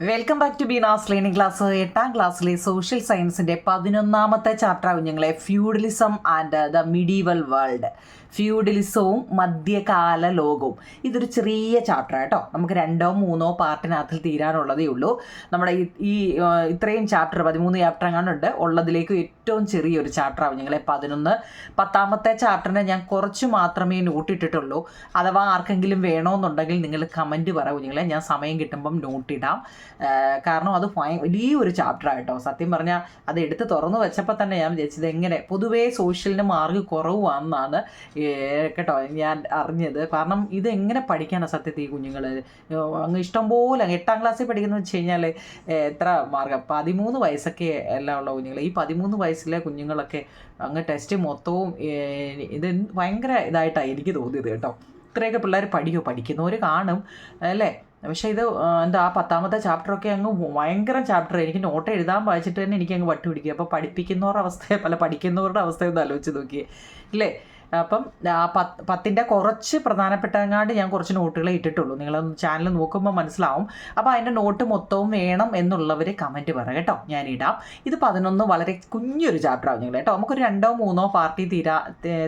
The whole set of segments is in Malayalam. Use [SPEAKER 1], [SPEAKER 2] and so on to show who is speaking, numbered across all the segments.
[SPEAKER 1] Welcome back to Beena's learning class. 8ാം ക്ലാസ്സിലെ സോഷ്യൽ സയൻസിൻ്റെ 11ാമത്തെ ചാപ്റ്റർ കുഞ്ഞുങ്ങളെ feudalism and the medieval world. ഫ്യൂഡലിസവും മധ്യകാല ലോകവും. ഇതൊരു ചെറിയ ചാപ്റ്റർ കേട്ടോ. നമുക്ക് 2 or 3 പാർട്ടിനകത്തിൽ തീരാനുള്ളതേ ഉള്ളൂ. നമ്മുടെ ഈ ഇത്രയും ചാപ്റ്റർ 13 ചാപ്റ്റർ എങ്ങാണ്ടുണ്ട് ഉള്ളതിലേക്ക് ഏറ്റവും ചെറിയൊരു ചാപ്റ്റർ കുഞ്ഞുങ്ങളെ 11. 10ാമത്തെ ചാപ്റ്ററിനെ ഞാൻ കുറച്ച് മാത്രമേ നോട്ടിട്ടിട്ടുള്ളൂ. അഥവാ ആർക്കെങ്കിലും വേണമെന്നുണ്ടെങ്കിൽ നിങ്ങൾ കമൻറ്റ് പറ കുഞ്ഞുങ്ങളെ, ഞാൻ സമയം കിട്ടുമ്പം നോട്ടിടാം. കാരണം അത് വലിയൊരു ചാപ്റ്ററായിട്ടോ. സത്യം പറഞ്ഞാൽ അത് എടുത്ത് തുറന്നു വെച്ചപ്പോൾ തന്നെ ഞാൻ വിചാരിച്ചത് എങ്ങനെ പൊതുവേ സോഷ്യലിന് മാർക്ക് കുറവാണെന്നാണ് കേട്ടോ ഞാൻ അറിഞ്ഞത്. കാരണം ഇതെങ്ങനെ പഠിക്കാനാണ് സത്യത്തിൽ കുഞ്ഞുങ്ങൾ അങ്ങ് ഇഷ്ടംപോലെ 8ാം ക്ലാസ്സിൽ പഠിക്കുന്നത് വെച്ച് കഴിഞ്ഞാൽ എത്ര മാർക്ക് 13 വയസ്സൊക്കെ എല്ലാം ഉള്ള കുഞ്ഞുങ്ങൾ. ഈ 13 വയസ്സിലെ കുഞ്ഞുങ്ങളൊക്കെ അങ്ങ് ടെസ്റ്റ് മൊത്തവും ഇത് ഭയങ്കര ഇതായിട്ടാണ് എനിക്ക് തോന്നിയത് കേട്ടോ. ഇത്രയൊക്കെ പിള്ളേർ പഠിക്കുന്നവർ കാണും അല്ലേ. പക്ഷേ ഇത് എന്താ 10ാമത്തെ ചാപ്റ്ററൊക്കെ അങ്ങ് ഭയങ്കര ചാപ്റ്റർ. എനിക്ക് നോട്ട് എഴുതാൻ വായിച്ചിട്ട് തന്നെ എനിക്ക് അങ്ങ് വട്ടി പിടിക്കുക. അപ്പോൾ പഠിപ്പിക്കുന്നവരുടെ അവസ്ഥയെ പഠിക്കുന്നവരുടെ അവസ്ഥയൊന്ന് ആലോചിച്ച് നോക്കിയേ ഇല്ലേ. അപ്പം 10ൻ്റെ കുറച്ച് പ്രധാനപ്പെട്ടങ്ങാണ്ട് ഞാൻ കുറച്ച് നോട്ടുകളെ ഇട്ടിട്ടുള്ളൂ. നിങ്ങൾ ചാനൽ നോക്കുമ്പോൾ മനസ്സിലാവും. അപ്പോൾ അതിൻ്റെ നോട്ട് മൊത്തവും വേണം എന്നുള്ളവർ കമൻറ്റ് പറ കേട്ടോ, ഞാനിടാം. ഇത് 11 വളരെ കുഞ്ഞൊരു ചാപ്റ്റർ ആവും നിങ്ങൾ കേട്ടോ. നമുക്കൊരു 2 or 3 പാർട്ടി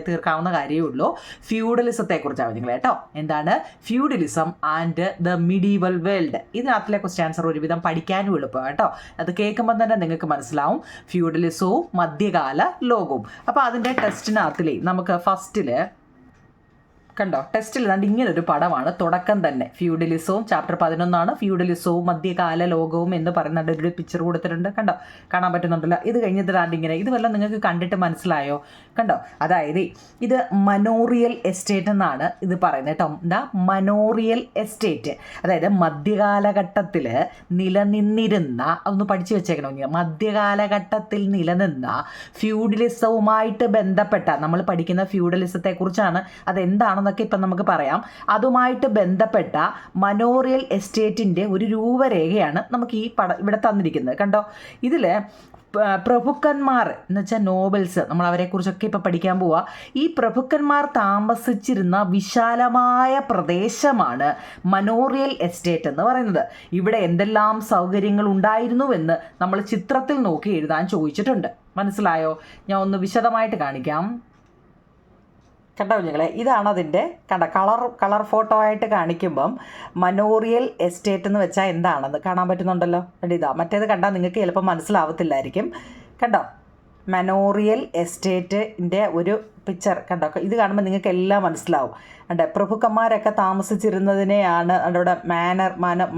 [SPEAKER 1] തീർക്കാവുന്ന കാര്യമേ ഉള്ളൂ. ഫ്യൂഡലിസത്തെക്കുറിച്ചാവും നിങ്ങൾ കേട്ടോ. എന്താണ് feudalism and the medieval world. ഇതിനകത്തിലെ ക്വസ്റ്റ്യൻ ആൻസർ ഒരുവിധം പഠിക്കാനും എളുപ്പമാണ് കേട്ടോ. അത് കേൾക്കുമ്പോൾ തന്നെ നിങ്ങൾക്ക് മനസ്സിലാവും. ഫ്യൂഡലിസവും മധ്യകാല ലോകവും. അപ്പോൾ അതിൻ്റെ ടെസ്റ്റിനകത്തിലേ നമുക്ക് ഫസ്റ്റിൽ കണ്ടോ, ടെസ്റ്റിൽ കണ്ട് ഇങ്ങനൊരു പടമാണ് തുടക്കം തന്നെ. ഫ്യൂഡലിസവും ചാപ്റ്റർ 11 ഫ്യൂഡലിസവും മധ്യകാല ലോകവും എന്ന് പറയുന്നുണ്ട്. ഒരു പിക്ചർ കൊടുത്തിട്ടുണ്ട് കണ്ടോ, കാണാൻ പറ്റുന്നുണ്ടല്ലോ. ഇത് കഴിഞ്ഞിട്ട് ഇങ്ങനെ ഇത് വല്ല നിങ്ങൾക്ക് കണ്ടിട്ട് മനസ്സിലായോ കണ്ടോ. അതായത് ഇത് മനോറിയൽ എസ്റ്റേറ്റ് എന്നാണ് ഇത് പറയുന്നത് കേട്ടോ. എന്താ മനോറിയൽ എസ്റ്റേറ്റ്, അതായത് മധ്യകാലഘട്ടത്തിൽ നിലനിന്നിരുന്ന, അതൊന്ന് പഠിച്ചു വെച്ചേക്കണം. മധ്യകാലഘട്ടത്തിൽ നിലനിന്ന ഫ്യൂഡലിസവുമായിട്ട് ബന്ധപ്പെട്ട, നമ്മൾ പഠിക്കുന്ന ഫ്യൂഡലിസത്തെക്കുറിച്ചാണ്. അതെന്താണ് എന്നൊക്കെ ഇപ്പം നമുക്ക് പറയാം. അതുമായിട്ട് ബന്ധപ്പെട്ട മനോറിയൽ എസ്റ്റേറ്റിൻ്റെ ഒരു രൂപരേഖയാണ് നമുക്ക് ഈ ഇവിടെ തന്നിരിക്കുന്നത് കണ്ടോ. ഇതിൽ പ്രഭുക്കന്മാർ എന്ന് വെച്ചാൽ നോബൽസ്, നമ്മൾ അവരെക്കുറിച്ചൊക്കെ ഇപ്പോൾ പഠിക്കാൻ പോവുക. ഈ പ്രഭുക്കന്മാർ താമസിച്ചിരുന്ന വിശാലമായ പ്രദേശമാണ് മനോറിയൽ എസ്റ്റേറ്റ് എന്ന് പറയുന്നത്. ഇവിടെ എന്തെല്ലാം സൗകര്യങ്ങൾ ഉണ്ടായിരുന്നുവെന്ന് നമ്മൾ ചിത്രത്തിൽ നോക്കി എഴുതാൻ ചോദിച്ചിട്ടുണ്ട്. മനസ്സിലായോ? ഞാൻ ഒന്ന് വിശദമായിട്ട് കാണിക്കാം. കണ്ടോ കുഞ്ഞുങ്ങളെ, ഇതാണ് അതിൻ്റെ കളർ ഫോട്ടോ ആയിട്ട് കാണിക്കുമ്പം മനോറിയൽ എസ്റ്റേറ്റ് എന്ന് വെച്ചാൽ എന്താണെന്ന് കാണാൻ പറ്റുന്നുണ്ടല്ലോ. ഇതാ, മറ്റേത് കണ്ടാൽ നിങ്ങൾക്ക് ചിലപ്പോൾ മനസ്സിലാവത്തില്ലായിരിക്കും. കണ്ടോ, മനോറിയൽ എസ്റ്റേറ്റിൻ്റെ ഒരു പിക്ചർ കണ്ടോ. ഇത് കാണുമ്പോൾ നിങ്ങൾക്ക് എല്ലാം മനസ്സിലാവും. കണ്ടോ, പ്രഭുക്കന്മാരൊക്കെ താമസിച്ചിരുന്നതിനെയാണ് അവിടെ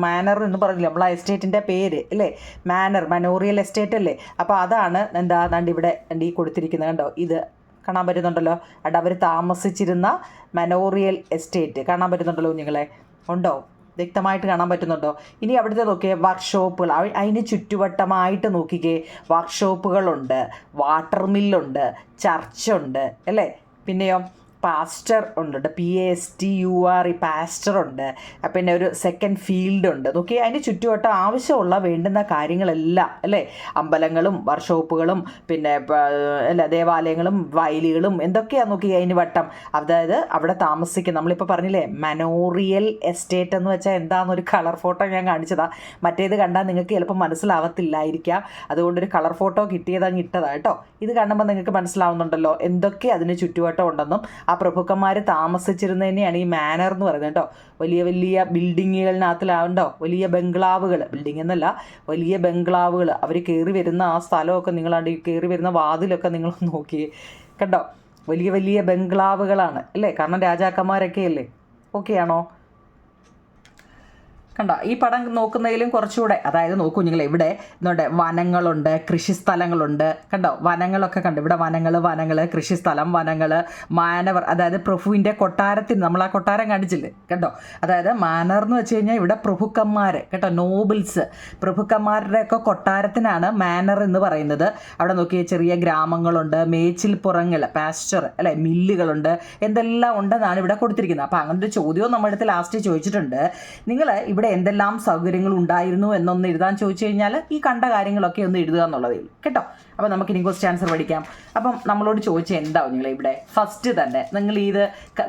[SPEAKER 1] മാനർ എന്ന് പറഞ്ഞില്ല നമ്മൾ ആ എസ്റ്റേറ്റിൻ്റെ പേര് അല്ലേ, മനോറിയൽ എസ്റ്റേറ്റ് അല്ലേ. അപ്പോൾ അതാണ് ഇവിടെ ഈ കൊടുത്തിരിക്കുന്നത് കണ്ടോ. ഇത് കാണാൻ പറ്റുന്നുണ്ടല്ലോ. അവിടെ അവർ താമസിച്ചിരുന്ന മനോറിയൽ എസ്റ്റേറ്റ് കാണാൻ പറ്റുന്നുണ്ടല്ലോ കുഞ്ഞുങ്ങളെ. ഉണ്ടോ? വ്യക്തമായിട്ട് കാണാൻ പറ്റുന്നുണ്ടോ? ഇനി അവിടുത്തെ നോക്കിയേ വർക്ക്ഷോപ്പുകൾ, അതിന് ചുറ്റുവട്ടമായിട്ട് നോക്കിക്കേ വർക്ക്ഷോപ്പുകളുണ്ട്, വാട്ടർ മില്ലുണ്ട്, ചർച്ചുണ്ട് അല്ലേ. പിന്നെയോ പാസ്റ്റർ ഉണ്ട്, PASTUR പാസ്റ്റർ ഉണ്ട്. പിന്നെ ഒരു സെക്കൻഡ് ഫീൽഡ് ഉണ്ട്. നോക്കി അതിന് ചുറ്റുവട്ടം ആവശ്യമുള്ള വേണ്ടുന്ന കാര്യങ്ങളെല്ലാം അല്ലേ. അമ്പലങ്ങളും വർക്ക്ഷോപ്പുകളും പിന്നെ ദേവാലയങ്ങളും വയലുകളും എന്തൊക്കെയാണ് നോക്കി അതിന് വട്ടം. അതായത് അവിടെ താമസിക്കുന്ന, നമ്മളിപ്പോൾ പറഞ്ഞില്ലേ മനോറിയൽ എസ്റ്റേറ്റ് എന്ന് വെച്ചാൽ എന്താണെന്നൊരു കളർ ഫോട്ടോ ഞാൻ കാണിച്ചതാണ്. മറ്റേത് കണ്ടാൽ നിങ്ങൾക്ക് ചിലപ്പോൾ മനസ്സിലാവത്തില്ലായിരിക്കാം. അതുകൊണ്ടൊരു കളർ ഫോട്ടോ കിട്ടിയതങ്ങ് ഇട്ടതാണ് കേട്ടോ. ഇത് കാണുമ്പോൾ നിങ്ങൾക്ക് മനസ്സിലാവുന്നുണ്ടല്ലോ എന്തൊക്കെ അതിന് ചുറ്റുവട്ടം ഉണ്ടെന്നും ആ പ്രഭുക്കന്മാർ താമസിച്ചിരുന്നതിനെയാണ് ഈ മാനർ എന്ന് പറയുന്നത് കേട്ടോ. വലിയ വലിയ ബിൽഡിങ്ങുകളിനകത്തിലാവുണ്ടോ, വലിയ ബംഗ്ലാവുകൾ, ബിൽഡിംഗ് എന്നല്ല വലിയ ബംഗ്ലാവുകൾ. അവർ കയറി വരുന്ന ആ സ്ഥലമൊക്കെ നിങ്ങളാണ്ട് കയറി വരുന്ന വാതിലൊക്കെ നിങ്ങൾ നോക്കിയേ കണ്ടോ. വലിയ വലിയ ബംഗ്ലാവുകളാണ് അല്ലേ, കാരണം രാജാക്കന്മാരൊക്കെ അല്ലേ. ഓക്കെ ആണോ? കണ്ടോ, ഈ പടം നോക്കുന്നതിലും കുറച്ചുകൂടെ, അതായത് നോക്കൂ നിങ്ങൾ, ഇവിടെ എന്തുണ്ട് വനങ്ങളുണ്ട്, കൃഷിസ്ഥലങ്ങളുണ്ട്. കണ്ടോ, വനങ്ങളൊക്കെ കണ്ടു. ഇവിടെ വനങ്ങൾ, കൃഷിസ്ഥലം, മാനവർ, അതായത് പ്രഭുവിൻ്റെ കൊട്ടാരത്തിന് നമ്മൾ ആ കൊട്ടാരം കാണിച്ചില്ലേ കണ്ടോ. അതായത് മാനർ എന്ന് വെച്ച് കഴിഞ്ഞാൽ ഇവിടെ പ്രഭുക്കന്മാർ കേട്ടോ, നോബിൾസ്, പ്രഭുക്കന്മാരുടെയൊക്കെ കൊട്ടാരത്തിനാണ് മാനർ എന്ന് പറയുന്നത്. അവിടെ നോക്കിയ ചെറിയ ഗ്രാമങ്ങളുണ്ട്, മേച്ചിൽപ്പുറങ്ങൾ, പാസ്റ്റർ അല്ലെ, മില്ലുകളുണ്ട്, എന്തെല്ലാം ഉണ്ടെന്നാണ് ഇവിടെ കൊടുത്തിരിക്കുന്നത്. അപ്പോൾ അങ്ങനെ ഒരു ചോദ്യവും നമ്മുടെ അടുത്ത് ലാസ്റ്റ് ചോദിച്ചിട്ടുണ്ട്. നിങ്ങൾ ഇവിടെ അവിടെ എന്തെല്ലാം സൗകര്യങ്ങൾ ഉണ്ടായിരുന്നു എന്നൊന്ന് എഴുതാൻ ചോദിച്ചു കഴിഞ്ഞാൽ ഈ കണ്ട കാര്യങ്ങളൊക്കെ ഒന്ന് എഴുതുക എന്നുള്ളതേ ഉള്ളൂ കേട്ടോ. അപ്പോൾ നമുക്ക് ഇനി ക്വസ്റ്റ്യൻ ആൻസർ പഠിക്കാം. അപ്പം നമ്മളോട് ചോദിച്ചാൽ എന്താവും നിങ്ങൾ ഇവിടെ ഫസ്റ്റ് തന്നെ നിങ്ങൾ ഇത്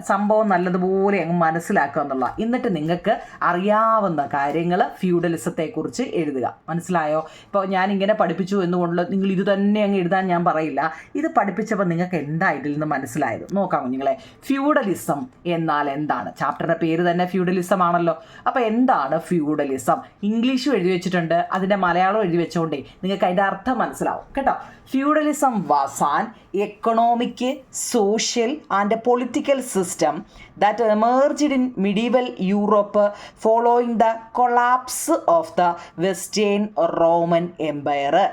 [SPEAKER 1] സംഭവം നല്ലതുപോലെ അങ്ങ് മനസ്സിലാക്കുക എന്നുള്ള, എന്നിട്ട് നിങ്ങൾക്ക് അറിയാവുന്ന കാര്യങ്ങൾ ഫ്യൂഡലിസത്തെക്കുറിച്ച് എഴുതുക. മനസ്സിലായോ? ഇപ്പോൾ ഞാനിങ്ങനെ പഠിപ്പിച്ചു എന്നുകൊണ്ട് നിങ്ങൾ ഇത് തന്നെ അങ്ങ് എഴുതാൻ ഞാൻ പറയില്ല. ഇത് പഠിപ്പിച്ചപ്പോൾ നിങ്ങൾക്ക് എന്താ ഇതിൽ നിന്ന് മനസ്സിലായത് നോക്കാം കുഞ്ഞുങ്ങളെ. ഫ്യൂഡലിസം എന്നാൽ എന്താണ്? ചാപ്റ്ററിൻ്റെ പേര് തന്നെ ഫ്യൂഡലിസം ആണല്ലോ. അപ്പോൾ എന്താണ് ഫ്യൂഡലിസം? ഇംഗ്ലീഷും എഴുതി വെച്ചിട്ടുണ്ട്, അതിൻ്റെ മലയാളം എഴുതി വെച്ചുകൊണ്ടേ നിങ്ങൾക്ക് അതിൻ്റെ അർത്ഥം മനസ്സിലാവും കേട്ടോ. Feudalism was an economic, social and political system that emerged in medieval Europe following the collapse of the Western Roman Empire.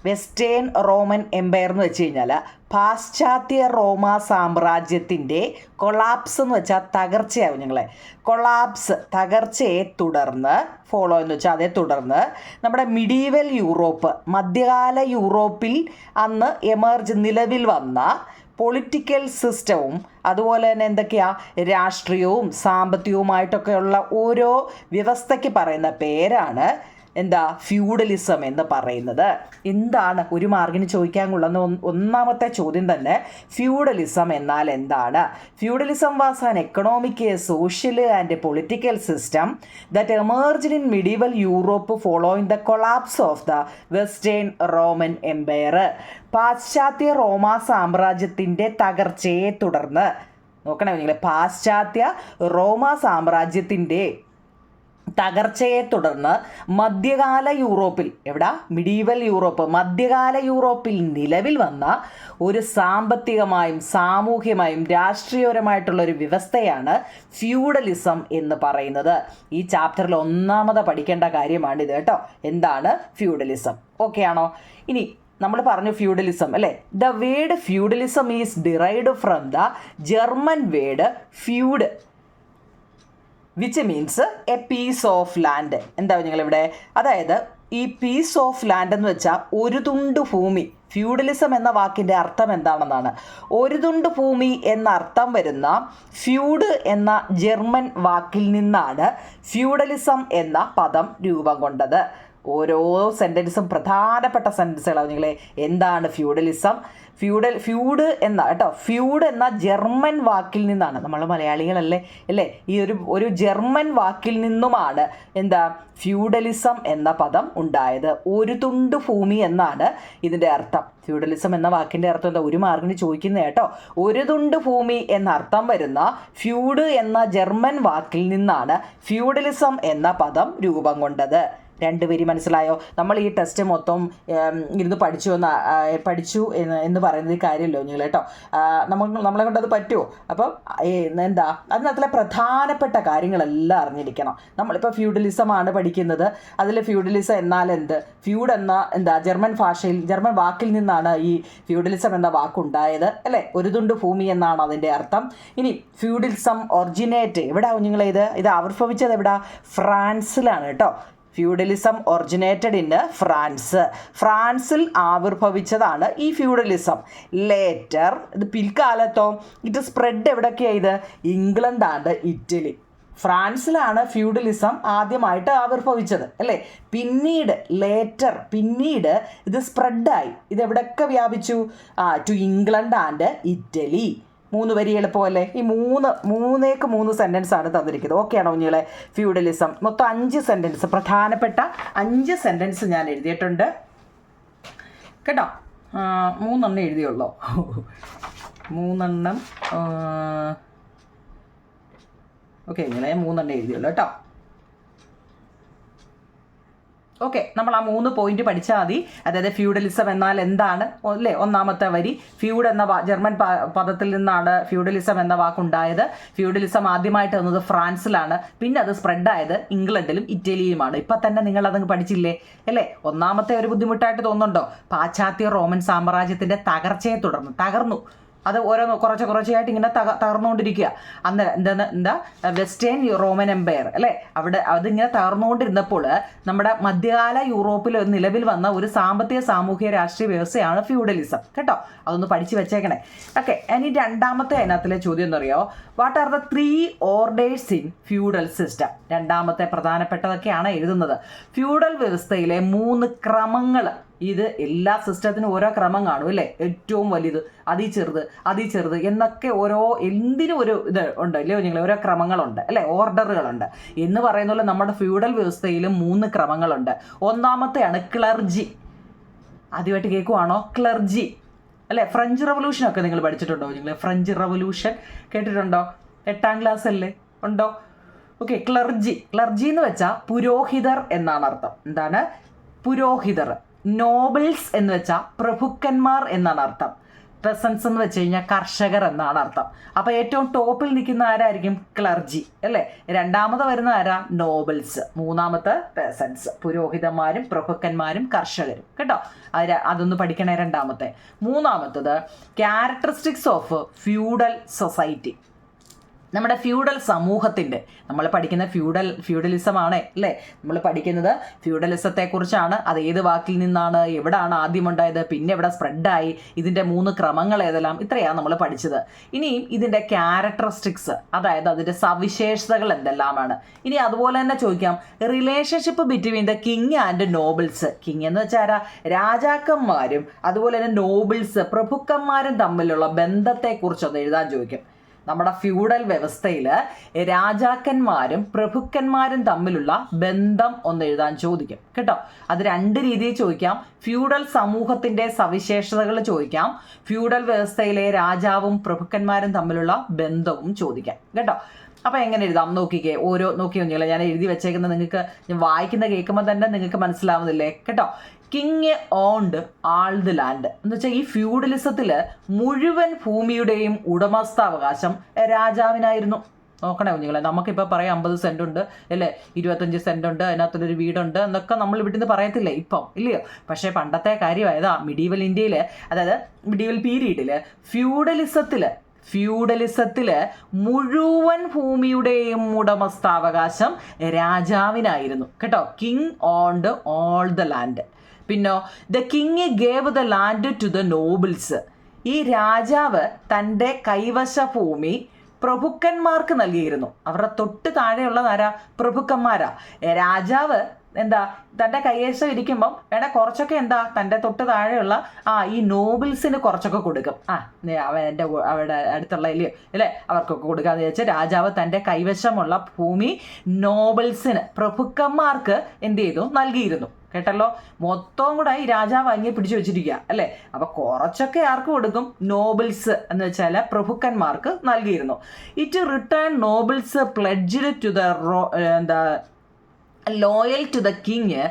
[SPEAKER 1] Western Roman Empire എന്ന് വെച്ച് കഴിഞ്ഞാൽ പാശ്ചാത്യ റോമ സാമ്രാജ്യത്തിൻ്റെ കൊളാപ്സ് എന്ന് വെച്ചാൽ തകർച്ചയാവും ഞങ്ങളെ. കൊളാപ്സ് തകർച്ചയെ തുടർന്ന്, ഫോളോ എന്ന് വെച്ചാൽ അതേ തുടർന്ന് നമ്മുടെ മിഡീവൽ യൂറോപ്പ്, മധ്യകാല യൂറോപ്പിൽ അന്ന് നിലവിൽ വന്ന പൊളിറ്റിക്കൽ സിസ്റ്റവും അതുപോലെ തന്നെ എന്തൊക്കെയാ രാഷ്ട്രീയവും സാമ്പത്തികവുമായിട്ടൊക്കെയുള്ള ഓരോ വ്യവസ്ഥയ്ക്ക് പറയുന്ന പേരാണ് എന്താ ഫ്യൂഡലിസം എന്ന് പറയുന്നത്. എന്താണ് ഒരു മാർക്കിന് ചോദിക്കാൻ കൊള്ളുന്ന ഒന്നാമത്തെ ചോദ്യം തന്നെ ഫ്യൂഡലിസം എന്നാൽ എന്താണ്? Feudalism was an economic, social and political system that emerged in medieval Europe following the collapse of the Western Roman Empire. പാശ്ചാത്യ റോമ സാമ്രാജ്യത്തിൻ്റെ തകർച്ചയെ തുടർന്ന്, നോക്കണേ നിങ്ങൾ, പാശ്ചാത്യ റോമ സാമ്രാജ്യത്തിൻ്റെ തകർച്ചയെ തുടർന്ന് മധ്യകാല യൂറോപ്പിൽ, എവിടെ മിഡീവൽ യൂറോപ്പ്, മധ്യകാല യൂറോപ്പിൽ നിലവിൽ വന്ന ഒരു സാമ്പത്തികമായും സാമൂഹ്യമായും രാഷ്ട്രീയപരമായിട്ടുള്ള ഒരു വ്യവസ്ഥയാണ് ഫ്യൂഡലിസം എന്ന് പറയുന്നത്. ഈ ചാപ്റ്ററിൽ ഒന്നാമത് പഠിക്കേണ്ട കാര്യമാണിത് കേട്ടോ. എന്താണ് ഫ്യൂഡലിസം? ഓക്കെ ആണോ? ഇനി നമ്മൾ പറഞ്ഞു ഫ്യൂഡലിസം അല്ലേ. The word feudalism is derived from the German word feud which means a piece of land. എന്താ നിങ്ങളിവിടെ, അതായത് ഈ പീസ് ഓഫ് ലാൻഡ് എന്ന് വെച്ചാൽ ഒരു തുണ്ട് ഭൂമി. ഫ്യൂഡലിസം എന്ന വാക്കിൻ്റെ അർത്ഥം എന്താണെന്നാണ്. ഒരു തുണ്ട് ഭൂമി എന്ന അർത്ഥം വരുന്ന ഫ്യൂഡ് എന്ന ജർമ്മൻ വാക്കിൽ നിന്നാണ് ഫ്യൂഡലിസം എന്ന പദം രൂപം കൊണ്ടത്. ഓരോ സെൻറ്റൻസും പ്രധാനപ്പെട്ട സെൻറ്റൻസുകളാണ് നിങ്ങളെ. എന്താണ് ഫ്യൂഡലിസം? ഫ്യൂഡ് എന്ന കേട്ടോ, ഫ്യൂഡ് എന്ന ജർമ്മൻ വാക്കിൽ നിന്നാണ്, നമ്മൾ മലയാളികളല്ലേ അല്ലേ, ഈ ഒരു ജർമ്മൻ വാക്കിൽ നിന്നുമാണ് എന്താ ഫ്യൂഡലിസം എന്ന പദം ഉണ്ടായത്. ഒരു തുണ്ട് ഭൂമി എന്നാണ് ഇതിൻ്റെ അർത്ഥം. ഫ്യൂഡലിസം എന്ന വാക്കിൻ്റെ അർത്ഥം എന്താ? ഒരു മാർക്കിന് ചോദിക്കുന്നത് കേട്ടോ. ഒരു തുണ്ട് ഭൂമി എന്ന അർത്ഥം വരുന്ന ഫ്യൂഡ് എന്ന ജർമ്മൻ വാക്കിൽ നിന്നാണ് ഫ്യൂഡലിസം എന്ന പദം രൂപം കൊണ്ടത്. രണ്ടുപേരി മനസ്സിലായോ? നമ്മൾ ഈ ടെസ്റ്റ് മൊത്തം ഇരുന്ന് പഠിച്ചു എന്ന് പറയുന്നത് കാര്യമല്ലോ നിങ്ങൾ കേട്ടോ. നമ്മളെ കൊണ്ട് അത് പറ്റുമോ? അപ്പം എന്താ അതിനകത്തിലെ പ്രധാനപ്പെട്ട കാര്യങ്ങളെല്ലാം അറിഞ്ഞിരിക്കണം. നമ്മളിപ്പോൾ ഫ്യൂഡലിസം ആണ് പഠിക്കുന്നത്. അതിൽ ഫ്യൂഡലിസം എന്നാൽ എന്ത്? ഫ്യൂഡ് എന്താ ജർമ്മൻ ഭാഷയിൽ, ജർമ്മൻ വാക്കിൽ നിന്നാണ് ഈ ഫ്യൂഡലിസം എന്ന വാക്കുണ്ടായത് അല്ലേ. ഒരു തുണ്ട് ഭൂമി എന്നാണ് അതിൻ്റെ അർത്ഥം. ഇനി ഫ്യൂഡലിസം ഒറിജിനേറ്റ് എവിടാ കുഞ്ഞുങ്ങളെ? ഇത് ആവിർഭവിച്ചത് എവിടാ? ഫ്രാൻസിലാണ് കേട്ടോ. ഫ്യൂഡലിസം ഒറിജിനേറ്റഡ് ഇൻ ഫ്രാൻസിൽ ആവിർഭവിച്ചതാണ് ഈ ഫ്യൂഡലിസം. ലേറ്റർ ഇത് പിൽക്കാലത്തോ ഇത് സ്പ്രെഡ് എവിടെയൊക്കെയാണ്? England and Italy. ഫ്രാൻസിലാണ് ഫ്യൂഡലിസം ആദ്യമായിട്ട് ആവിർഭവിച്ചത് അല്ലേ. പിന്നീട് ഇത് സ്പ്രെഡായി. ഇത് എവിടെയൊക്കെ വ്യാപിച്ചു? To England and Italy. 3 വരി എളുപ്പമല്ലേ? ഈ മൂന്ന് സെൻറ്റൻസ് ആണ് തന്നിരിക്കുന്നത്. ഓക്കെ ആണോ കുഞ്ഞുങ്ങളെ? ഫ്യൂഡലിസം മൊത്തം 5 സെൻറ്റൻസ്, പ്രധാനപ്പെട്ട 5 സെൻറ്റൻസ് ഞാൻ എഴുതിയിട്ടുണ്ട് കേട്ടോ. 3 എഴുതിയുള്ളൂ. 3 ഓക്കെ കുഞ്ഞുങ്ങളെ, 3 എഴുതിയുള്ളൂ കേട്ടോ. ഓക്കെ, നമ്മൾ ആ 3 പോയിന്റ് പഠിച്ചാൽ മതി. അതായത് ഫ്യൂഡലിസം എന്നാൽ എന്താണ് അല്ലേ? ഒന്നാമത്തെ വരി, ഫ്യൂഡ് എന്ന ജർമ്മൻ പദത്തിൽ നിന്നാണ് ഫ്യൂഡലിസം എന്ന വാക്കുണ്ടായത്. ഫ്യൂഡലിസം ആദ്യമായിട്ട് വന്നത് ഫ്രാൻസിലാണ്, പിന്നെ അത് സ്പ്രെഡായത് ഇംഗ്ലണ്ടിലും ഇറ്റലിയിലുമാണ്. ഇപ്പം തന്നെ നിങ്ങൾ അതങ്ങ് പഠിച്ചില്ലേ അല്ലേ? ഒന്നാമത്തെ ഒരു ബുദ്ധിമുട്ടായിട്ട് തോന്നുന്നുണ്ടോ? പാശ്ചാത്യ റോമൻ സാമ്രാജ്യത്തിൻ്റെ തകർച്ചയെ തുടർന്ന് തകർന്നു. അത് കുറച്ചായിട്ട് ഇങ്ങനെ തകർന്നുകൊണ്ടിരിക്കുക. അന്ന് എന്താ വെസ്റ്റേൺ റോമൻ എംപയർ അല്ലേ, അവിടെ അതിങ്ങനെ തകർന്നുകൊണ്ടിരുന്നപ്പോൾ നമ്മുടെ മധ്യകാല യൂറോപ്പിൽ നിലവിൽ വന്ന ഒരു സാമ്പത്തിക സാമൂഹിക രാഷ്ട്രീയ വ്യവസ്ഥയാണ് ഫ്യൂഡലിസം കേട്ടോ. അതൊന്ന് പഠിച്ചു വെച്ചേക്കണേ. ഓക്കെ, ഇനി രണ്ടാമത്തെ അതിനകത്തിലെ ചോദ്യം എന്ന് പറയുമോ, what are the 3 orders in feudal system? രണ്ടാമത്തെ പ്രധാനപ്പെട്ടതൊക്കെയാണ് എഴുതുന്നത്. ഫ്യൂഡൽ വ്യവസ്ഥയിലെ 3 ക്രമങ്ങൾ. ഇത് എല്ലാ സിസ്റ്റത്തിനും ഓരോ ക്രമം കാണും അല്ലേ, ഏറ്റവും വലുത്, അതിൽ ചെറുത് എന്നൊക്കെ എന്തിനും ഒരു ഇത് ഉണ്ട് അല്ലയോ നിങ്ങൾ, ഓരോ ക്രമങ്ങളുണ്ട് അല്ലേ, ഓർഡറുകളുണ്ട് എന്ന് പറയുന്ന പോലെ നമ്മുടെ ഫ്യൂഡൽ വ്യവസ്ഥയിലും 3 ക്രമങ്ങളുണ്ട്. ഒന്നാമത്തെയാണ് ക്ലർജി. ആദ്യമായിട്ട് കേൾക്കുവാണോ ക്ലർജി അല്ലേ? ഫ്രഞ്ച് റവല്യൂഷനൊക്കെ നിങ്ങൾ പഠിച്ചിട്ടുണ്ടോ? നിങ്ങൾ ഫ്രഞ്ച് റവല്യൂഷൻ കേട്ടിട്ടുണ്ടോ? 8ാം ക്ലാസ് അല്ലേ, ഉണ്ടോ? ഓക്കെ, ക്ലർജി എന്ന് വെച്ചാൽ പുരോഹിതർ എന്നാണ് അർത്ഥം. എന്താണ് പുരോഹിതർ? നോബിൾസ് എന്ന് വെച്ചാൽ പ്രഭുക്കന്മാർ എന്നാണ് അർത്ഥം. പെസൻസ് എന്ന് വെച്ച് കഴിഞ്ഞാൽ കർഷകർ എന്നാണ് അർത്ഥം. അപ്പോൾ ഏറ്റവും ടോപ്പിൽ നിൽക്കുന്ന ആരായിരിക്കും? ക്ലർജി അല്ലേ. രണ്ടാമത് വരുന്ന ആരാ? നോബിൾസ്. മൂന്നാമത്തെ പെസൻസ്, പുരോഹിതന്മാരും പ്രഭുക്കന്മാരും കർഷകരും കേട്ടോ. അതൊന്ന് പഠിക്കണേ. രണ്ടാമത്തെ. മൂന്നാമത്തത് ക്യാരക്ടറിസ്റ്റിക്സ് ഓഫ് ഫ്യൂഡൽ സൊസൈറ്റി. നമ്മുടെ ഫ്യൂഡൽ സമൂഹത്തിൻ്റെ, നമ്മൾ പഠിക്കുന്ന ഫ്യൂഡലിസമാണ് അല്ലേ, നമ്മൾ പഠിക്കുന്നത് ഫ്യൂഡലിസത്തെക്കുറിച്ചാണ്. അത് ഏത് വാക്കിൽ നിന്നാണ്, എവിടെയാണ് ആദ്യം ഉണ്ടായത്, പിന്നെ എവിടെ സ്പ്രെഡായി, ഇതിൻ്റെ 3 ക്രമങ്ങൾ ഏതെല്ലാം, ഇത്രയാണ് നമ്മൾ പഠിച്ചത്. ഇനിയും ഇതിൻ്റെ ക്യാരക്ടറിസ്റ്റിക്സ്, അതായത് അതിൻ്റെ സവിശേഷതകൾ എന്തെല്ലാമാണ്. ഇനി അതുപോലെ തന്നെ ചോദിക്കാം, relationship between the king and nobles. King എന്ന് വെച്ചാൽ രാജാക്കന്മാരും അതുപോലെ തന്നെ നോബിൾസ് പ്രഭുക്കന്മാരും തമ്മിലുള്ള ബന്ധത്തെക്കുറിച്ചൊന്ന് എഴുതാൻ ചോദിക്കും. നമ്മുടെ ഫ്യൂഡൽ വ്യവസ്ഥയിൽ രാജാക്കന്മാരും പ്രഭുക്കന്മാരും തമ്മിലുള്ള ബന്ധം ഒന്ന് എഴുതാൻ ചോദിക്കും കേട്ടോ. അത് 2 രീതിയിൽ ചോദിക്കാം. ഫ്യൂഡൽ സമൂഹത്തിൻ്റെ സവിശേഷതകൾ ചോദിക്കാം, ഫ്യൂഡൽ വ്യവസ്ഥയിലെ രാജാവും പ്രഭുക്കന്മാരും തമ്മിലുള്ള ബന്ധവും ചോദിക്കാം കേട്ടോ. അപ്പോൾ എങ്ങനെ എഴുതാം നോക്കിക്കേ, നോക്കി നോക്കിയില്ല, ഞാൻ എഴുതി വെച്ചേക്കുന്നത് നിങ്ങൾക്ക് ഞാൻ വായിക്കുന്ന കേൾക്കുമ്പോൾ തന്നെ നിങ്ങൾക്ക് മനസ്സിലാവുന്നില്ലേ കേട്ടോ. King owned all the land എന്ന് വെച്ചാൽ ഈ ഫ്യൂഡലിസത്തിൽ മുഴുവൻ ഭൂമിയുടെയും ഉടമസ്ഥാവകാശം രാജാവിനായിരുന്നു. നോക്കണേ കുഞ്ഞുങ്ങളെ, നമുക്കിപ്പോൾ പറയാം 50 സെൻറ് ഉണ്ട് അല്ലേ, 25 സെൻറ് ഉണ്ട്, അതിനകത്തൊരു വീടുണ്ട് എന്നൊക്കെ നമ്മൾ ഇവിടുന്ന് പറയത്തില്ലേ ഇപ്പം, ഇല്ലയോ? പക്ഷേ പണ്ടത്തെ കാര്യമായതാ മിഡീവൽ ഇന്ത്യയിൽ, അതായത് മിഡീവൽ പീരീഡിൽ ഫ്യൂഡലിസത്തിൽ മുഴുവൻ ഭൂമിയുടെയും ഉടമസ്ഥാവകാശം രാജാവിനായിരുന്നു കേട്ടോ. King owned all the land. പിന്നോ the king gave the land to the nobles. ഈ രാജാവ് തൻ്റെ കൈവശ ഭൂമി പ്രഭുക്കന്മാർക്ക് നൽകിയിരുന്നു. അവരുടെ തൊട്ട് താഴെയുള്ളത് ആരാ? പ്രഭുക്കന്മാരാ. രാജാവ് തൻ്റെ കൈവശം ഇരിക്കുമ്പം വേണേൽ കുറച്ചൊക്കെ തൻ്റെ തൊട്ട് താഴെയുള്ള ഈ നോബിൾസിന് കുറച്ചൊക്കെ കൊടുക്കും. അവിടെ അടുത്തുള്ള ഇല്ലയോ അല്ലേ, അവർക്കൊക്കെ കൊടുക്കാന്ന് വെച്ചാൽ രാജാവ് തൻ്റെ കൈവശമുള്ള ഭൂമി നോബിൾസിന് പ്രഭുക്കന്മാർക്ക് നൽകിയിരുന്നു കേട്ടല്ലോ. മൊത്തവും കൂടെ ഈ രാജാവ് അങ്ങേ പിടിച്ചു വെച്ചിരിക്കുക അല്ലേ. അപ്പോൾ കുറച്ചൊക്കെ ആർക്ക് കൊടുക്കും? നോബിൾസ് എന്ന് വെച്ചാൽ പ്രഭുക്കന്മാർക്ക് നൽകിയിരുന്നു. It return nobles pledged to the loyal to the king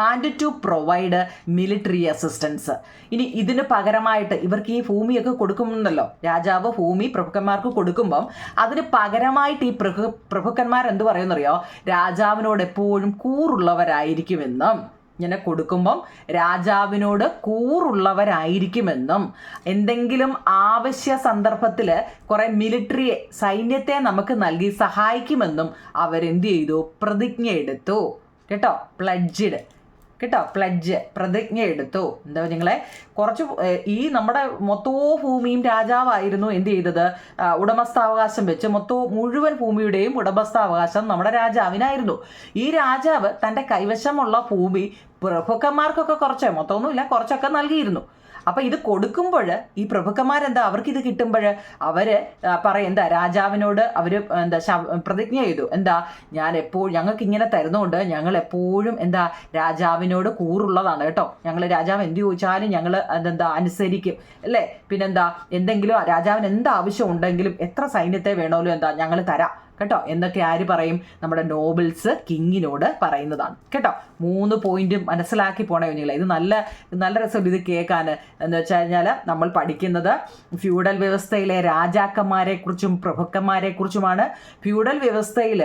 [SPEAKER 1] and to provide military assistance. ഇനി ഇതിന് പകരമായിട്ട് ഇവർക്ക് ഈ ഭൂമിയൊക്കെ കൊടുക്കുന്നുണ്ടല്ലോ, രാജാവ് ഭൂമി പ്രഭുക്കന്മാർക്ക് കൊടുക്കുമ്പം അതിന് പകരമായിട്ട് ഈ പ്രഭുക്കന്മാർ എന്ത് പറയുമെന്നറിയോ? രാജാവിനോട് എപ്പോഴും കൂറുള്ളവരായിരിക്കുമെന്നും, ഇങ്ങനെ കൊടുക്കുമ്പം രാജാവിനോട് കൂറുള്ളവരായിരിക്കുമെന്നും, എന്തെങ്കിലും ആവശ്യ സന്ദർഭത്തിൽ കുറേ സൈന്യത്തെ നമുക്ക് നൽകി സഹായിക്കുമെന്നും അവരെന്ത് ചെയ്തു? പ്രതിജ്ഞ എടുത്തു കേട്ടോ. പ്ലഡ്ജ് പ്രതിജ്ഞ എടുത്തു. എന്താ നിങ്ങളെ കുറച്ച് ഈ നമ്മുടെ മൊത്തവും ഭൂമിയും രാജാവായിരുന്നു എന്ത് ചെയ്തത്? ഉടമസ്ഥാവകാശം വെച്ച് മുഴുവൻ ഭൂമിയുടെയും ഉടമസ്ഥാവകാശം നമ്മുടെ രാജാവിനായിരുന്നു. ഈ രാജാവ് തൻ്റെ കൈവശമുള്ള ഭൂമി പ്രഭുക്കന്മാർക്കൊക്കെ മൊത്തമൊന്നുമില്ല, കുറച്ചൊക്കെ നൽകിയിരുന്നു. അപ്പം ഇത് കൊടുക്കുമ്പോൾ ഈ പ്രഭുക്കന്മാരെന്താ, അവർക്കിത് കിട്ടുമ്പോൾ അവർ പറയും രാജാവിനോട് അവർ പ്രതിജ്ഞ ചെയ്തു, ഞങ്ങൾക്ക് ഇങ്ങനെ തരുന്നതുകൊണ്ട് ഞങ്ങൾ എപ്പോഴും രാജാവിനോട് കൂറുള്ളതാണ് കേട്ടോ. രാജാവ് എന്ത് ചോദിച്ചാലും ഞങ്ങൾ അനുസരിക്കും അല്ലേ. എന്തെങ്കിലും രാജാവിന് എന്താവശ്യം ഉണ്ടെങ്കിലും എത്ര സൈന്യത്തെ വേണമല്ലോ ഞങ്ങൾ തരാം കേട്ടോ. എന്നൊക്കെ ആര് പറയും? നമ്മുടെ നോബിൾസ് കിങ്ങിനോട് പറയുന്നതാണ് കേട്ടോ. 3 പോയിന്റ് മനസ്സിലാക്കി പോണേ കുഞ്ഞുങ്ങളെ. ഇത് നല്ല രസം ഇത് കേൾക്കാൻ. എന്ന് വെച്ച് കഴിഞ്ഞാൽ നമ്മൾ പഠിക്കുന്നത് ഫ്യൂഡൽ വ്യവസ്ഥയിലെ രാജാക്കന്മാരെ കുറിച്ചും പ്രഭുക്കന്മാരെ കുറിച്ചുമാണ്. ഫ്യൂഡൽ വ്യവസ്ഥയിൽ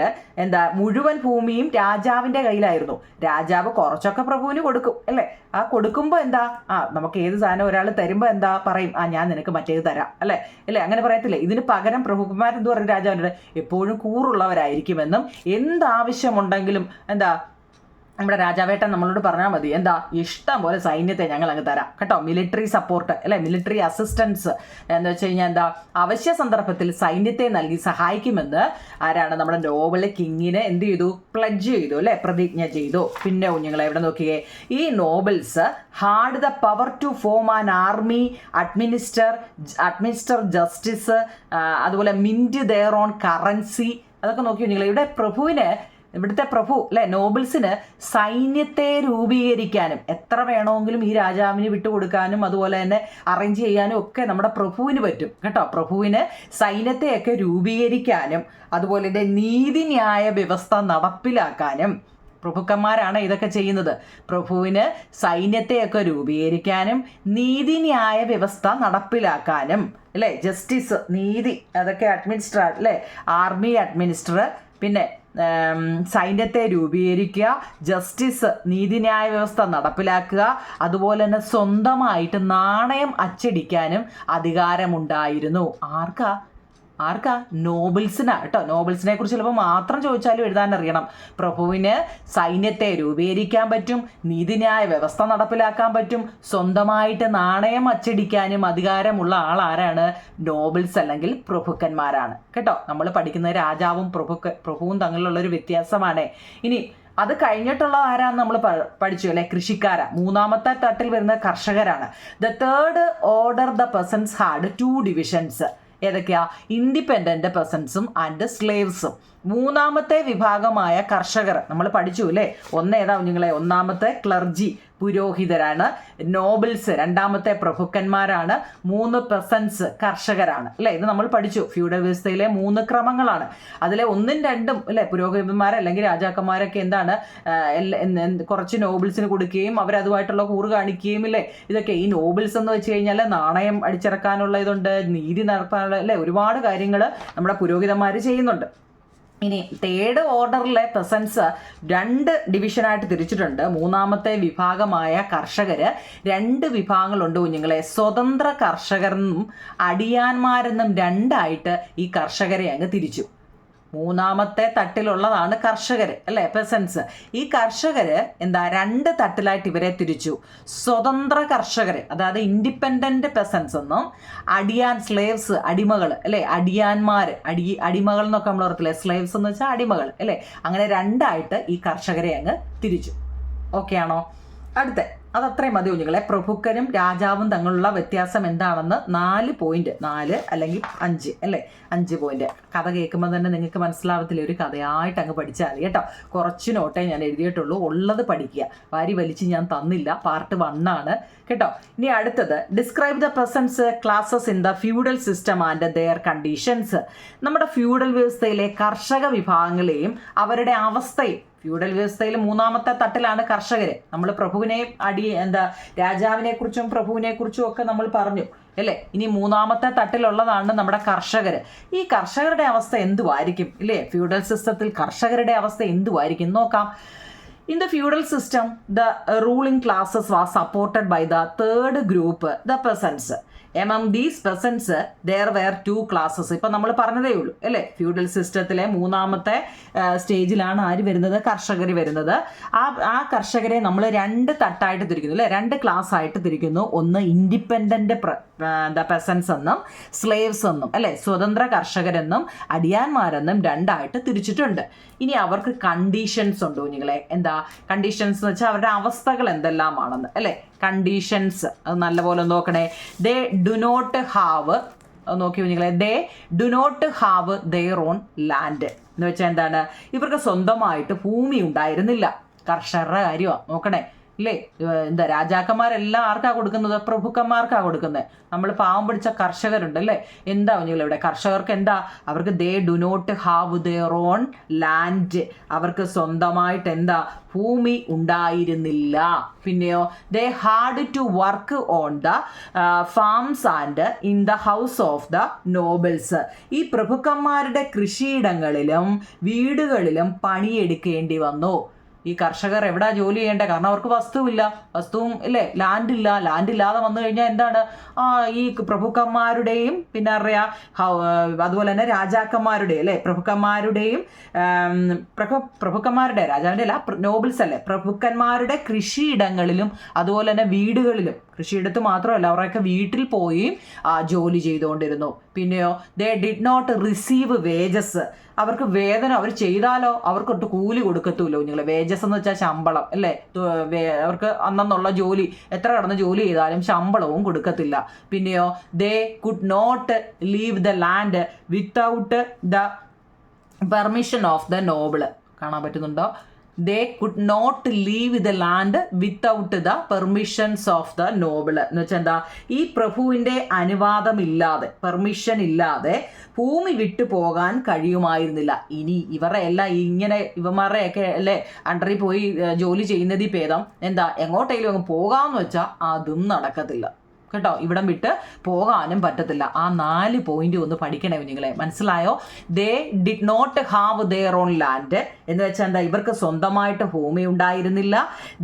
[SPEAKER 1] മുഴുവൻ ഭൂമിയും രാജാവിൻ്റെ കയ്യിലായിരുന്നു. രാജാവ് കുറച്ചൊക്കെ പ്രഭുവിന് കൊടുക്കും അല്ലേ. ആ കൊടുക്കുമ്പോൾ നമുക്ക് ഏത് സാധനം ഒരാൾ തരുമ്പോൾ പറയും, ഞാൻ നിനക്ക് മറ്റേത് തരാം അല്ലേ. അങ്ങനെ പറയത്തില്ലേ. ഇതിന് പകരം പ്രഭുക്കന്മാരെന്ത് പറയും? രാജാവിനോട് എപ്പോഴും കൂറുള്ളവരായിരിക്കുമെന്നും എന്താവശ്യമുണ്ടെങ്കിലും നമ്മുടെ രാജാവേട്ടൻ നമ്മളോട് പറഞ്ഞാൽ മതി, ഇഷ്ടം പോലെ സൈന്യത്തെ ഞങ്ങൾ അങ്ങ് തരാം കേട്ടോ. മിലിറ്ററി സപ്പോർട്ട് അല്ലെ, മിലിറ്ററി അസിസ്റ്റൻസ് എന്ന് വെച്ച് കഴിഞ്ഞാൽ അവശ്യ സന്ദർഭത്തിൽ സൈന്യത്തെ നൽകി സഹായിക്കുമെന്ന് ആരാണ്? നമ്മുടെ നോബിൾ കിങ്ങിന് എന്ത് ചെയ്തു? പ്ലഡ്ജ് ചെയ്തു അല്ലെ, പ്രതിജ്ഞ ചെയ്തു. പിന്നെ കുഞ്ഞുങ്ങളെ എവിടെ നോക്കിയേ, ഈ nobles had the power to form an army, administer justice, അതുപോലെ മിന്റ് ദെയർ ഓൺ കറൻസി. അതൊക്കെ നോക്കി കുഞ്ഞുങ്ങളെ. ഇവിടുത്തെ പ്രഭു അല്ലെ, നോബിൾസിന് സൈന്യത്തെ രൂപീകരിക്കാനും എത്ര വേണമെങ്കിലും ഈ രാജാവിന് വിട്ടുകൊടുക്കാനും അതുപോലെ തന്നെ അറേഞ്ച് ചെയ്യാനും ഒക്കെ നമ്മുടെ പ്രഭുവിന് പറ്റും കേട്ടോ. പ്രഭുവിന് സൈന്യത്തെയൊക്കെ രൂപീകരിക്കാനും അതുപോലെ തന്നെ നീതിന്യായ വ്യവസ്ഥ നടപ്പിലാക്കാനും പ്രഭുക്കന്മാരാണ് ഇതൊക്കെ ചെയ്യുന്നത്. പ്രഭുവിന് സൈന്യത്തെയൊക്കെ രൂപീകരിക്കാനും നീതിന്യായ വ്യവസ്ഥ നടപ്പിലാക്കാനും അല്ലേ, ജസ്റ്റിസ് നീതി അതൊക്കെ അഡ്മിനിസ്റ്റർ അല്ലേ, ആർമി അഡ്മിനിസ്റ്റർ, പിന്നെ സൈന്യത്തെ രൂപീകരിക്കുക, ജസ്റ്റിസ് നീതിന്യായ വ്യവസ്ഥ നടപ്പിലാക്കുക, അതുപോലെ തന്നെ സ്വന്തമായിട്ട് നാണയം അച്ചടിക്കാനും അധികാരമുണ്ടായിരുന്നു. ആർക്കാ? നോബിൾസിനാ കേട്ടോ. നോബിൾസിനെ കുറിച്ച് ചിലപ്പോൾ മാത്രം ചോദിച്ചാലും എഴുതാൻ അറിയണം. പ്രഭുവിന് സൈന്യത്തെ രൂപീകരിക്കാൻ പറ്റും, നീതിന്യായ വ്യവസ്ഥ നടപ്പിലാക്കാൻ പറ്റും, സ്വന്തമായിട്ട് നാണയം അച്ചടിക്കാനും അധികാരമുള്ള ആൾ ആരാണ്? നോബിൾസ് അല്ലെങ്കിൽ പ്രഭുക്കന്മാരാണ് കേട്ടോ. നമ്മൾ പഠിക്കുന്ന രാജാവും പ്രഭുവും തമ്മിലുള്ളൊരു വ്യത്യാസമാണ്. ഇനി അത് കഴിഞ്ഞിട്ടുള്ള ആരാന്ന് നമ്മൾ പഠിച്ചു അല്ലെ, കൃഷിക്കാരാ. 3ാമത്തെ തട്ടിൽ വരുന്ന കർഷകരാണ്. The third order the peasants had 2 divisions. ഏതൊക്കെയാ? ഇൻഡിപെൻഡന്റ് പെസൻസും ആൻഡ് സ്ലേവ്സും. 3ാമത്തെ വിഭാഗമായ കർഷകർ നമ്മൾ പഠിച്ചു അല്ലേ. കുഞ്ഞുങ്ങളെ? 1ാമത്തെ ക്ലർജി പുരോഹിതരാണ്, നോബിൾസ് 2ാമത്തെ പ്രഭുക്കന്മാരാണ്, 3 പെസൻസ് കർഷകരാണ് അല്ലേ. ഇത് നമ്മൾ പഠിച്ചു. ഫ്യൂഡൽ വ്യവസ്ഥയിലെ 3 ക്രമങ്ങളാണ്. അതിലെ 1ഉം 2ഉം അല്ലെ, പുരോഹിതന്മാർ അല്ലെങ്കിൽ രാജാക്കന്മാരൊക്കെ കുറച്ച് നോബിൾസിന് കൊടുക്കുകയും അവരതുമായിട്ടുള്ള കൂറ് കാണിക്കുകയും ഇല്ലേ. ഇതൊക്കെ ഈ നോബിൾസ് എന്ന് വെച്ച് കഴിഞ്ഞാൽ നാണയം അടിച്ചിറക്കാനുള്ള ഇതുണ്ട്, നീതി നടത്താനുള്ള അല്ലെ, ഒരുപാട് കാര്യങ്ങൾ നമ്മുടെ പുരോഹിതന്മാർ ചെയ്യുന്നുണ്ട്. ഇനി തേർഡ് ഓർഡറിലെ പെസൻസ് 2 ഡിവിഷനായിട്ട് തിരിച്ചിട്ടുണ്ട്. 3ാമത്തെ വിഭാഗമായ കർഷകർ 2 വിഭാഗങ്ങളുണ്ട് കുഞ്ഞുങ്ങളെ. സ്വതന്ത്ര കർഷകരെന്നും അടിയാന്മാരെന്നും 2ആയിട്ട് ഈ കർഷകരെ അങ്ങ് തിരിച്ചു. 3ാമത്തെ തട്ടിലുള്ളതാണ് കർഷകർ അല്ലേ, പെസൻസ്. ഈ കർഷകർ 2 തട്ടിലായിട്ട് ഇവരെ തിരിച്ചു. സ്വതന്ത്ര കർഷകർ, അതായത് ഇൻഡിപെൻഡന്റ് പെസൻസ് എന്നും അടിയാൻ സ്ലേവ്സ് അടിമകൾ അല്ലേ, അടിയാന്മാർ അടിമകൾ എന്നൊക്കെ നമ്മൾ ഓർത്തില്ലേ. സ്ലേവ്സ് എന്ന് വെച്ചാൽ അടിമകൾ അല്ലേ. അങ്ങനെ 2ആയിട്ട് ഈ കർഷകരെ അങ്ങ് തിരിച്ചു. ഓക്കെ ആണോ? അതത്രയും മതി കുഞ്ഞുങ്ങളെ. പ്രഭുക്കനും രാജാവും തമ്മിലുള്ള വ്യത്യാസം എന്താണെന്ന് 4 പോയിന്റ്, 4 അല്ലെങ്കിൽ 5 അല്ലേ, 5 പോയിന്റ്. കഥ കേൾക്കുമ്പോൾ തന്നെ നിങ്ങൾക്ക് മനസ്സിലാവത്തില്ല. ഒരു കഥയായിട്ട് അങ്ങ് പഠിച്ചാൽ മതി കേട്ടോ. കുറച്ച് നോട്ടേ ഞാൻ എഴുതിയിട്ടുള്ളൂ, ഉള്ളത് പഠിക്കുക. വാരി വലിച്ച് ഞാൻ തന്നില്ല. പാർട്ട് 1 ആണ് കേട്ടോ. ഇനി അടുത്തത്, describe the പെസൻസ് classes in the feudal system and their conditions. നമ്മുടെ ഫ്യൂഡൽ വ്യവസ്ഥയിലെ കർഷക വിഭാഗങ്ങളെയും അവരുടെ അവസ്ഥയും. ഫ്യൂഡൽ വ്യവസ്ഥയിൽ 3ാമത്തെ തട്ടിലാണ് കർഷകർ. നമ്മൾ പ്രഭുവിനെയും രാജാവിനെ കുറിച്ചും പ്രഭുവിനെ കുറിച്ചും ഒക്കെ നമ്മൾ പറഞ്ഞു അല്ലേ. ഇനി 3ാമത്തെ തട്ടിലുള്ളതാണ് നമ്മുടെ കർഷകർ. ഈ കർഷകരുടെ അവസ്ഥ എന്തുവായിരിക്കും ഇല്ലേ? ഫ്യൂഡൽ സിസ്റ്റത്തിൽ കർഷകരുടെ അവസ്ഥ എന്തുവായിരിക്കും നോക്കാം. In the feudal system, the ruling classes was supported by the third group, the peasants. Among these peasants, there were 2 classes. ഇപ്പം നമ്മൾ പറഞ്ഞതേ ഉള്ളൂ അല്ലേ. ഫ്യൂഡൽ സിസ്റ്റത്തിലെ 3ാമത്തെ സ്റ്റേജിലാണ് ആര് വരുന്നത്? കർഷകർ വരുന്നത്. ആ കർഷകരെ നമ്മൾ 2 തട്ടായിട്ട് തിരിക്കുന്നു അല്ലേ, 2 ക്ലാസ് ആയിട്ട് തിരിക്കുന്നു. ഒന്ന് ഇൻഡിപെൻഡന്റ് പെസൻസ് എന്നും സ്ലേവ്സ് എന്നും അല്ലേ, സ്വതന്ത്ര കർഷകരെന്നും അടിയാന്മാരെന്നും 2ആയിട്ട് തിരിച്ചിട്ടുണ്ട്. ഇനി അവർക്ക് കണ്ടീഷൻസ് ഉണ്ട് കുഞ്ഞുങ്ങളെ. കണ്ടീഷൻസ് എന്ന് വെച്ചാൽ അവരുടെ അവസ്ഥകൾ എന്തെല്ലാമാണെന്ന് അല്ലേ. കണ്ടീഷൻസ് അത് നല്ലപോലെ നോക്കണേ. ദേ ഡു നോട്ട് ഹാവ്, നോക്കി കുഞ്ഞുങ്ങളെ, they do not have their own land എന്ന് വെച്ചാൽ എന്താണ്? ഇവർക്ക് സ്വന്തമായിട്ട് ഭൂമി ഉണ്ടായിരുന്നില്ല. കർഷകരുടെ കാര്യമാണ് നോക്കണേ. ഇല്ലേ? എന്താ രാജാക്കന്മാരെല്ലാം ആർക്കാ കൊടുക്കുന്നത്? പ്രഭുക്കന്മാർക്കാ കൊടുക്കുന്നത്. നമ്മൾ പാവം പിടിച്ച കർഷകരുണ്ട് അല്ലേ? എന്താ നിങ്ങൾ ഇവിടെ കർഷകർക്ക് എന്താ? അവർക്ക് they do not have their own land. അവർക്ക് സ്വന്തമായിട്ട് എന്താ ഭൂമി ഉണ്ടായിരുന്നില്ല. പിന്നെയോ they had to work on the farms and in the house of the nobles. ഈ പ്രഭുക്കന്മാരുടെ കൃഷിയിടങ്ങളിലും വീടുകളിലും പണിയെടുക്കേണ്ടി വന്നു. ഈ കർഷകർ എവിടെ ജോലി ചെയ്യേണ്ടത്? കാരണം അവർക്ക് വസ്തുവും ഇല്ലേ, ലാൻഡ് ഇല്ലാതെ വന്നു കഴിഞ്ഞാൽ എന്താണ് ഈ പ്രഭുക്കന്മാരുടെയും പിന്നെ അറിയാ അതുപോലെ തന്നെ രാജാക്കന്മാരുടെയും അല്ലേ, പ്രഭുക്കന്മാരുടെ രാജാവിൻ്റെ അല്ല, നോബിൾസ് അല്ലേ, പ്രഭുക്കന്മാരുടെ കൃഷിയിടങ്ങളിലും അതുപോലെ തന്നെ വീടുകളിലും, കൃഷിയിടത്ത് മാത്രമല്ല അവരൊക്കെ വീട്ടിൽ പോയി ജോലി ചെയ്തുകൊണ്ടിരുന്നു. പിന്നെയോ they did not receive wages. അവർക്ക് വേതനം അവർ ചെയ്താലോ അവർക്കൊട്ട് കൂലി കൊടുക്കത്തുമല്ലോ. നിങ്ങൾ വേജസ് എന്ന് വെച്ചാൽ ശമ്പളം അല്ലേ? അവർക്ക് അന്നുള്ള ജോലി എത്ര കടന്ന് ജോലി ചെയ്താലും ശമ്പളവും കൊടുക്കത്തില്ല. പിന്നെയോ they could not leave the land without the permission of the noble. കാണാൻ പറ്റുന്നുണ്ടോ? They could not leave the land without the permissions of the noble. എന്ന് വെച്ചാൽ എന്താ? ഈ പ്രഭുവിൻ്റെ അനുവാദമില്ലാതെ, പെർമിഷൻ ഇല്ലാതെ ഭൂമി വിട്ടു പോകാൻ കഴിയുമായിരുന്നില്ല. ഇനി ഇവന്മാരുടെയൊക്കെ അല്ലേ അണ്ടറിൽ പോയി ജോലി ചെയ്യുന്നതിൽ ഭേദം എന്താ എങ്ങോട്ടെങ്കിലും അങ്ങ് പോകാമെന്ന് വെച്ചാൽ അതും നടക്കത്തില്ല കേട്ടോ. ഇവിടം വിട്ട് പോകാനും പറ്റത്തില്ല. ആ 4 പോയിന്റ് ഒന്ന് പഠിക്കണേ നിങ്ങളെ, മനസ്സിലായോ? They did not have their own land എന്ന് വെച്ചാൽ എന്താ? ഇവർക്ക് സ്വന്തമായിട്ട് ഭൂമി ഉണ്ടായിരുന്നില്ല.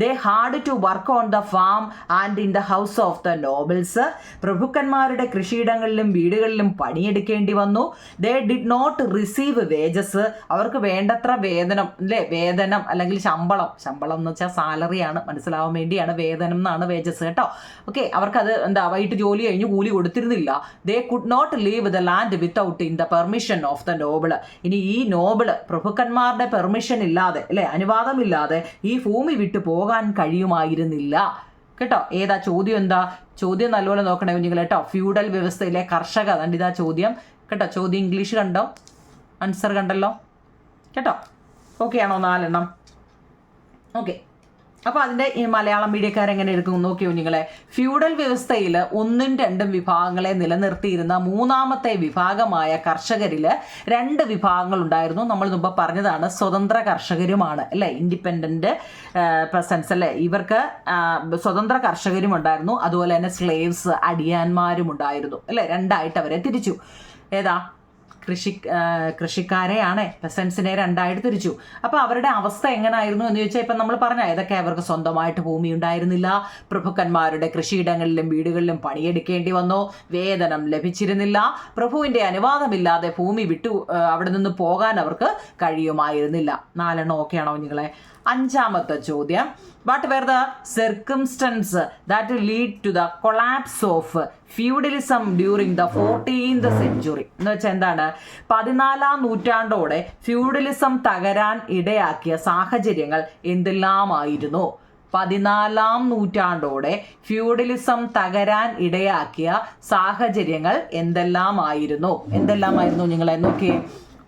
[SPEAKER 1] They had to work on the farm and in the house of the nobles. പ്രഭുക്കന്മാരുടെ കൃഷിയിടങ്ങളിലും വീടുകളിലും പണിയെടുക്കേണ്ടി വന്നു. They did not receive wages. അവർക്ക് വേണ്ടത്ര വേതനം അല്ലേ, വേതനം അല്ലെങ്കിൽ ശമ്പളം എന്ന് വെച്ചാൽ സാലറിയാണ്, മനസ്സിലാവാൻ വേണ്ടിയാണ് വേതനം എന്നാണ് വേജസ് കേട്ടോ. ഓക്കെ, അവർക്കത് വൈകിട്ട് ജോലി കഴിഞ്ഞ് കൂലി കൊടുത്തിരുന്നില്ല. They could not leave the land without in the permission of the noble. ഇനി ഈ നോബിൾ പ്രഭുക്കന്മാരുടെ പെർമിഷൻ ഇല്ലാതെ അല്ലെ, അനുവാദമില്ലാതെ ഈ ഭൂമി വിട്ടു പോകാൻ കഴിയുമായിരുന്നില്ല കേട്ടോ. ഏതാ ചോദ്യം? എന്താ ചോദ്യം? നല്ലപോലെ നോക്കണേ കുഞ്ഞുങ്ങൾ കേട്ടോ. ഫ്യൂഡൽ വ്യവസ്ഥയിലെ കർഷക, ഇതാ ചോദ്യം കേട്ടോ. ചോദ്യം ഇംഗ്ലീഷ് കണ്ടോ? ആൻസർ കണ്ടല്ലോ കേട്ടോ. ഓക്കെ ആണോ? 4 എണ്ണം. ഓക്കെ, അപ്പോൾ അതിൻ്റെ ഈ മലയാളം മീഡിയക്കാരെങ്ങനെ എടുക്കും നോക്കിയോ നിങ്ങളെ. ഫ്യൂഡൽ വ്യവസ്ഥയിൽ 1ഉം 2ഉം വിഭാഗങ്ങളെ നിലനിർത്തിയിരുന്ന 3ാമത്തെ വിഭാഗമായ കർഷകരിൽ 2 വിഭാഗങ്ങൾ ഉണ്ടായിരുന്നു. നമ്മൾ മുമ്പ് പറഞ്ഞതാണ്, സ്വതന്ത്ര കർഷകരുമാണ് അല്ലേ, ഇൻഡിപെൻഡൻറ്റ് പേഴ്സൺസ് അല്ലേ. ഇവർക്ക് സ്വതന്ത്ര കർഷകരും ഉണ്ടായിരുന്നു, അതുപോലെ തന്നെ സ്ലേവ്സ് അടിയാന്മാരും ഉണ്ടായിരുന്നു അല്ലേ. 2ആയിട്ട് അവരെ തിരിച്ചു. ഏതാ? കൃഷിക്കാരെയാണ്, പെസൻസിനെ 2ആയിട്ട് തിരിച്ചു. അപ്പോൾ അവരുടെ അവസ്ഥ എങ്ങനായിരുന്നു എന്ന് ചോദിച്ചാൽ ഇപ്പം നമ്മൾ പറഞ്ഞ ഏതൊക്കെ? അവർക്ക് സ്വന്തമായിട്ട് ഭൂമി ഉണ്ടായിരുന്നില്ല, പ്രഭുക്കന്മാരുടെ കൃഷിയിടങ്ങളിലും വീടുകളിലും പണിയെടുക്കേണ്ടി വന്നു, വേതനം ലഭിച്ചിരുന്നില്ല, പ്രഭുവിൻ്റെ അനുവാദമില്ലാതെ ഭൂമി വിട്ടു അവിടെ നിന്ന് പോകാൻ അവർക്ക് കഴിയുമായിരുന്നില്ല. 4 എണ്ണം ഓക്കെയാണോ നിങ്ങളെ? 5ാമത്തെ ചോദ്യം, what were the circumstances that lead to the collapse of feudalism during the 14th century? എന്ന് വെച്ചാൽ എന്താണ്? 14ാം നൂറ്റാണ്ടോടെ ഫ്യൂഡലിസം തകരാൻ ഇടയാക്കിയ സാഹചര്യങ്ങൾ എന്തെല്ലാമായിരുന്നു? 14ാം നൂറ്റാണ്ടോടെ ഫ്യൂഡലിസം തകരാൻ ഇടയാക്കിയ സാഹചര്യങ്ങൾ എന്തെല്ലാമായിരുന്നു നിങ്ങളെ നോക്കിയേ.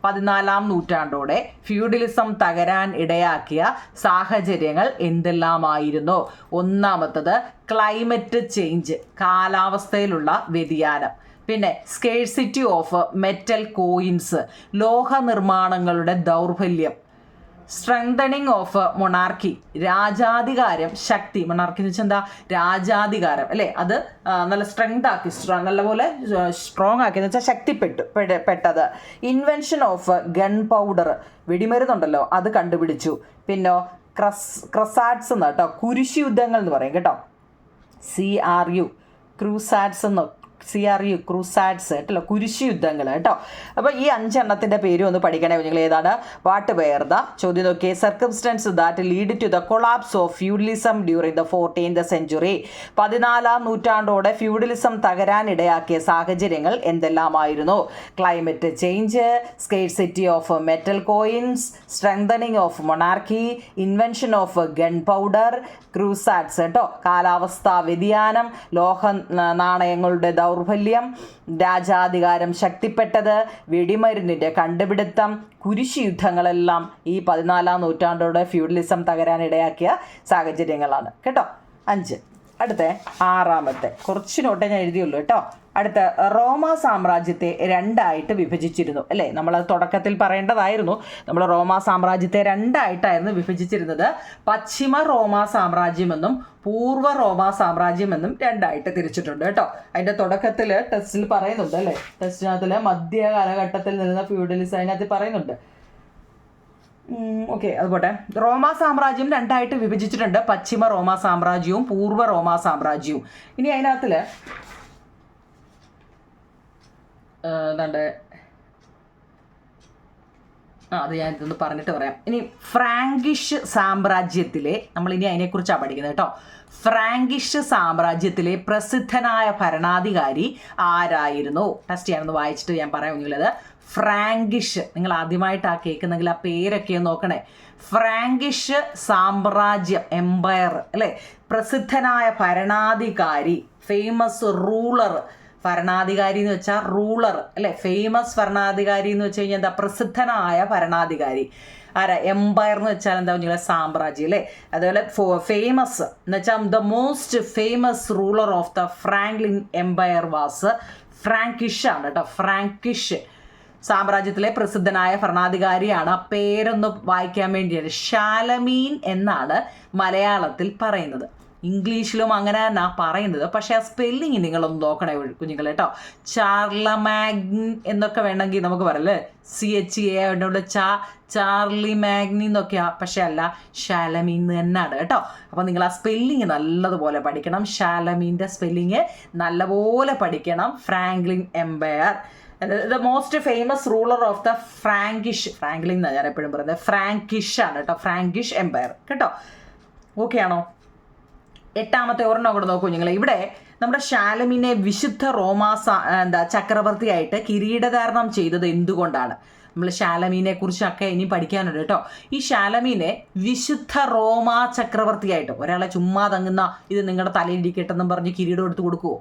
[SPEAKER 1] 14ാം നൂറ്റാണ്ടോടെ ഫ്യൂഡലിസം തകരാൻ ഇടയാക്കിയ സാഹചര്യങ്ങൾ എന്തെല്ലാമായിരുന്നു? 1ാമത്തത് ക്ലൈമറ്റ് ചേഞ്ച്, കാലാവസ്ഥയിലുള്ള വ്യതിയാനം. പിന്നെ സ്കേഴ്സിറ്റി ഓഫ് മെറ്റൽ കോയിൻസ്, ലോഹ നിർമ്മാണങ്ങളുടെ ദൗർബല്യം. സ്ട്രെങ്തനിങ് ഓഫ് മൊണാർക്കി, രാജാധികാരം ശക്തി. മൊണാർക്കി എന്ന് വെച്ചാൽ എന്താ? രാജാധികാരം അല്ലേ, അത് നല്ല സ്ട്രെങ്ത് ആക്കി, നല്ലപോലെ സ്ട്രോങ് ആക്കി എന്ന് വെച്ചാൽ ശക്തിപ്പെട്ടത്. ഇൻവെൻഷൻ ഓഫ് ഗൺ പൗഡർ, വെടിമരുന്നുണ്ടല്ലോ അത് കണ്ടുപിടിച്ചു. പിന്നെ ക്രസാഡ്സ് എന്ന് കേട്ടോ, കുരിശ് യുദ്ധങ്ങൾ എന്ന് പറയും കേട്ടോ. ക്രൂസാഡ്സ് കേട്ടോ, കുരിശ് യുദ്ധങ്ങൾ കേട്ടോ. അപ്പോൾ ഈ 5 എണ്ണത്തിൻ്റെ പേരും ഒന്ന് പഠിക്കണേ നിങ്ങൾ. ഏതാണ്? വാട്ട് വെയർ ദ, ചോദ്യം നോക്കിയേ, circumstance that lead to the collapse of feudalism during the 14th century. 14ാം നൂറ്റാണ്ടോടെ ഫ്യൂഡലിസം തകരാൻ ഇടയാക്കിയ സാഹചര്യങ്ങൾ എന്തെല്ലാമായിരുന്നു? Climate change, scarcity of metal coins, strengthening of monarchy, invention of gun powder, crusades കേട്ടോ, കാലാവസ്ഥാ വ്യതിയാനം, ലോഹ നാണയങ്ങളുടെ ദൗർബല്യം, രാജാധികാരം ശക്തിപ്പെട്ടത്, വെടിമരുന്നിൻ്റെ കണ്ടുപിടുത്തം, കുരിശ് യുദ്ധങ്ങളെല്ലാം ഈ 14-ാം നൂറ്റാണ്ടോടെ ഫ്യൂഡലിസം തകരാനിടയാക്കിയ സാഹചര്യങ്ങളാണ് കേട്ടോ. 5. അടുത്ത 6-ാമത്തെ കുറച്ച് നോട്ടേ ഞാൻ എഴുതിയുള്ളൂ കേട്ടോ. അടുത്ത റോമ സാമ്രാജ്യത്തെ 2ആയിട്ട് വിഭജിച്ചിരുന്നു അല്ലേ. നമ്മളത് തുടക്കത്തിൽ പറയേണ്ടതായിരുന്നു. നമ്മൾ റോമ സാമ്രാജ്യത്തെ 2ആയിട്ടായിരുന്നു വിഭജിച്ചിരുന്നത്. പശ്ചിമ റോമ സാമ്രാജ്യമെന്നും പൂർവ്വ റോമ സാമ്രാജ്യമെന്നും 2ആയിട്ട് തിരിച്ചിട്ടുണ്ട് കേട്ടോ. അതിൻ്റെ തുടക്കത്തിൽ ടെസ്റ്റിൽ പറയുന്നുണ്ട് അല്ലേ. ടെസ്റ്റിനകത്തിൽ മധ്യ കാലഘട്ടത്തിൽ നിന്ന ഫ്യൂഡലിസം അതിനകത്ത് പറയുന്നുണ്ട്. ഓക്കെ, അതുപോട്ടെ. റോമ സാമ്രാജ്യം 2ആയിട്ട് വിഭജിച്ചിട്ടുണ്ട്. പശ്ചിമ റോമ സാമ്രാജ്യവും പൂർവ്വ റോമ സാമ്രാജ്യവും. ഇനി അതിനകത്തിൽ അത് ഞാൻ ഇതൊന്ന് പറഞ്ഞിട്ട് പറയാം. ഇനി ഫ്രാങ്കിഷ് സാമ്രാജ്യത്തിലെ, നമ്മളിനി അതിനെക്കുറിച്ചാണ് പഠിക്കുന്നത് കേട്ടോ. ഫ്രാങ്കിഷ് സാമ്രാജ്യത്തിലെ പ്രസിദ്ധനായ ഭരണാധികാരി ആരായിരുന്നു? ടെസ്റ്റ് ചെയ്യാനൊന്ന് വായിച്ചിട്ട് ഞാൻ പറയാമെന്നുള്ളത്. ഫ്രാങ്കിഷ്, നിങ്ങൾ ആദ്യമായിട്ടാ കേൾക്കുന്നെങ്കിൽ ആ പേരൊക്കെ ഒന്ന് നോക്കണേ. ഫ്രാങ്കിഷ് സാമ്രാജ്യം, എംപയർ അല്ലേ. പ്രസിദ്ധനായ ഭരണാധികാരി, ഫേമസ് റൂളർ. ഭരണാധികാരി എന്ന് വെച്ചാൽ റൂളർ അല്ലേ. ഫേമസ് ഭരണാധികാരി എന്ന് വെച്ച് കഴിഞ്ഞാൽ എന്താ? പ്രസിദ്ധനായ ഭരണാധികാരി. ആരാ? എംപയർ എന്ന് വെച്ചാൽ എന്താ പറഞ്ഞാൽ സാമ്രാജ്യം അല്ലേ. അതുപോലെ ഫേമസ് എന്ന് വെച്ചാൽ the most famous ruler of the Franklin Empire was Frankish ആണ് കേട്ടോ. ഫ്രാങ്കിഷ് സാമ്രാജ്യത്തിലെ പ്രസിദ്ധനായ ഭരണാധികാരിയാണ്. ആ പേരൊന്ന് വായിക്കാൻ വേണ്ടിയാണ്. ഷാലമീൻ എന്നാണ് മലയാളത്തിൽ പറയുന്നത്. ഇംഗ്ലീഷിലും അങ്ങനെ തന്നെ പറയുന്നത്. പക്ഷേ ആ സ്പെല്ലിങ് നിങ്ങളൊന്ന് നോക്കണേ കുഞ്ഞുങ്ങൾ കേട്ടോ. ചാർലമാഗ്നി എന്നൊക്കെ വേണമെങ്കിൽ നമുക്ക് പറയല്ലേ. CHA ചാർലി മാഗ്നി എന്നൊക്കെയാ. പക്ഷെ അല്ല, ഷാലമീൻ തന്നെയാണ് കേട്ടോ. അപ്പോൾ നിങ്ങൾ ആ സ്പെല്ലിങ് നല്ലതുപോലെ പഠിക്കണം. ഷാലമീൻ്റെ സ്പെല്ലിങ് നല്ലപോലെ പഠിക്കണം. Franklin Empire, the most famous ruler of the Frankish. Franklin എന്നാണ് ഞാൻ എപ്പോഴും പറയുന്നത്. ഫ്രാങ്കിഷ് ആണ് കേട്ടോ. ഫ്രാങ്കിഷ് എംപയർ കേട്ടോ. ഓക്കെ ആണോ? 8-ാമത്തെ ഒരെണ്ണം കൂടെ നോക്കൂ നിങ്ങളെ. ഇവിടെ നമ്മുടെ ഷാലമീനെ വിശുദ്ധ ചക്രവർത്തിയായിട്ട് കിരീടധാരണം ചെയ്തത് എന്തുകൊണ്ടാണ്? നമ്മൾ ഷാലമീനെ കുറിച്ചൊക്കെ ഇനി പഠിക്കാനുണ്ട് കേട്ടോ. ഈ ഷാലമീനെ വിശുദ്ധ റോമാ ചക്രവർത്തിയായിട്ട്, ഒരാളെ ചുമ്മാ തങ്ങുന്ന ഇത് നിങ്ങളുടെ തലയിലിരിക്കട്ടെന്നും പറഞ്ഞ് കിരീടം എടുത്ത് കൊടുക്കുമോ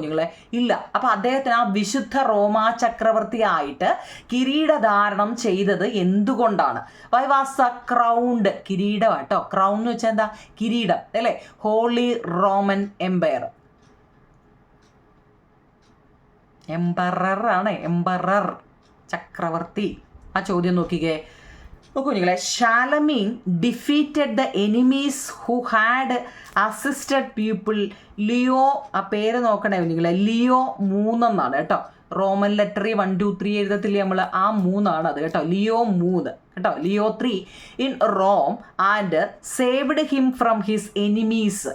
[SPEAKER 1] നിങ്ങളെ? ഇല്ല. അപ്പം അദ്ദേഹത്തിന് ആ വിശുദ്ധ റോമാ ചക്രവർത്തിയായിട്ട് കിരീടധാരണം ചെയ്തത് എന്തുകൊണ്ടാണ്? Why was A crowned? കിരീടം കേട്ടോ. ക്രൗൺ എന്ന് വെച്ചാൽ എന്താ? കിരീടം അല്ലേ. ഹോളി റോമൻ എംപയർ, എംപറർ ആണ്. എംപറർ ചക്രവർത്തി. ആ ചോദ്യം നോക്കിക്കേ. നോക്കൂ നിങ്ങളെ. Charlemagne defeated the enemies who had assisted people. Leo, ആ പേര് നോക്കണേ നിങ്ങളെ. ലിയോ 3 എന്നാണ് കേട്ടോ. റോമൻ ലെറ്റർ 1, 2, 3 എഴുതത്തില്ലേ നമ്മൾ? ആ 3 അത് കേട്ടോ. ലിയോ 3 കേട്ടോ. Leo 3 in Rome and saved him from his enemies.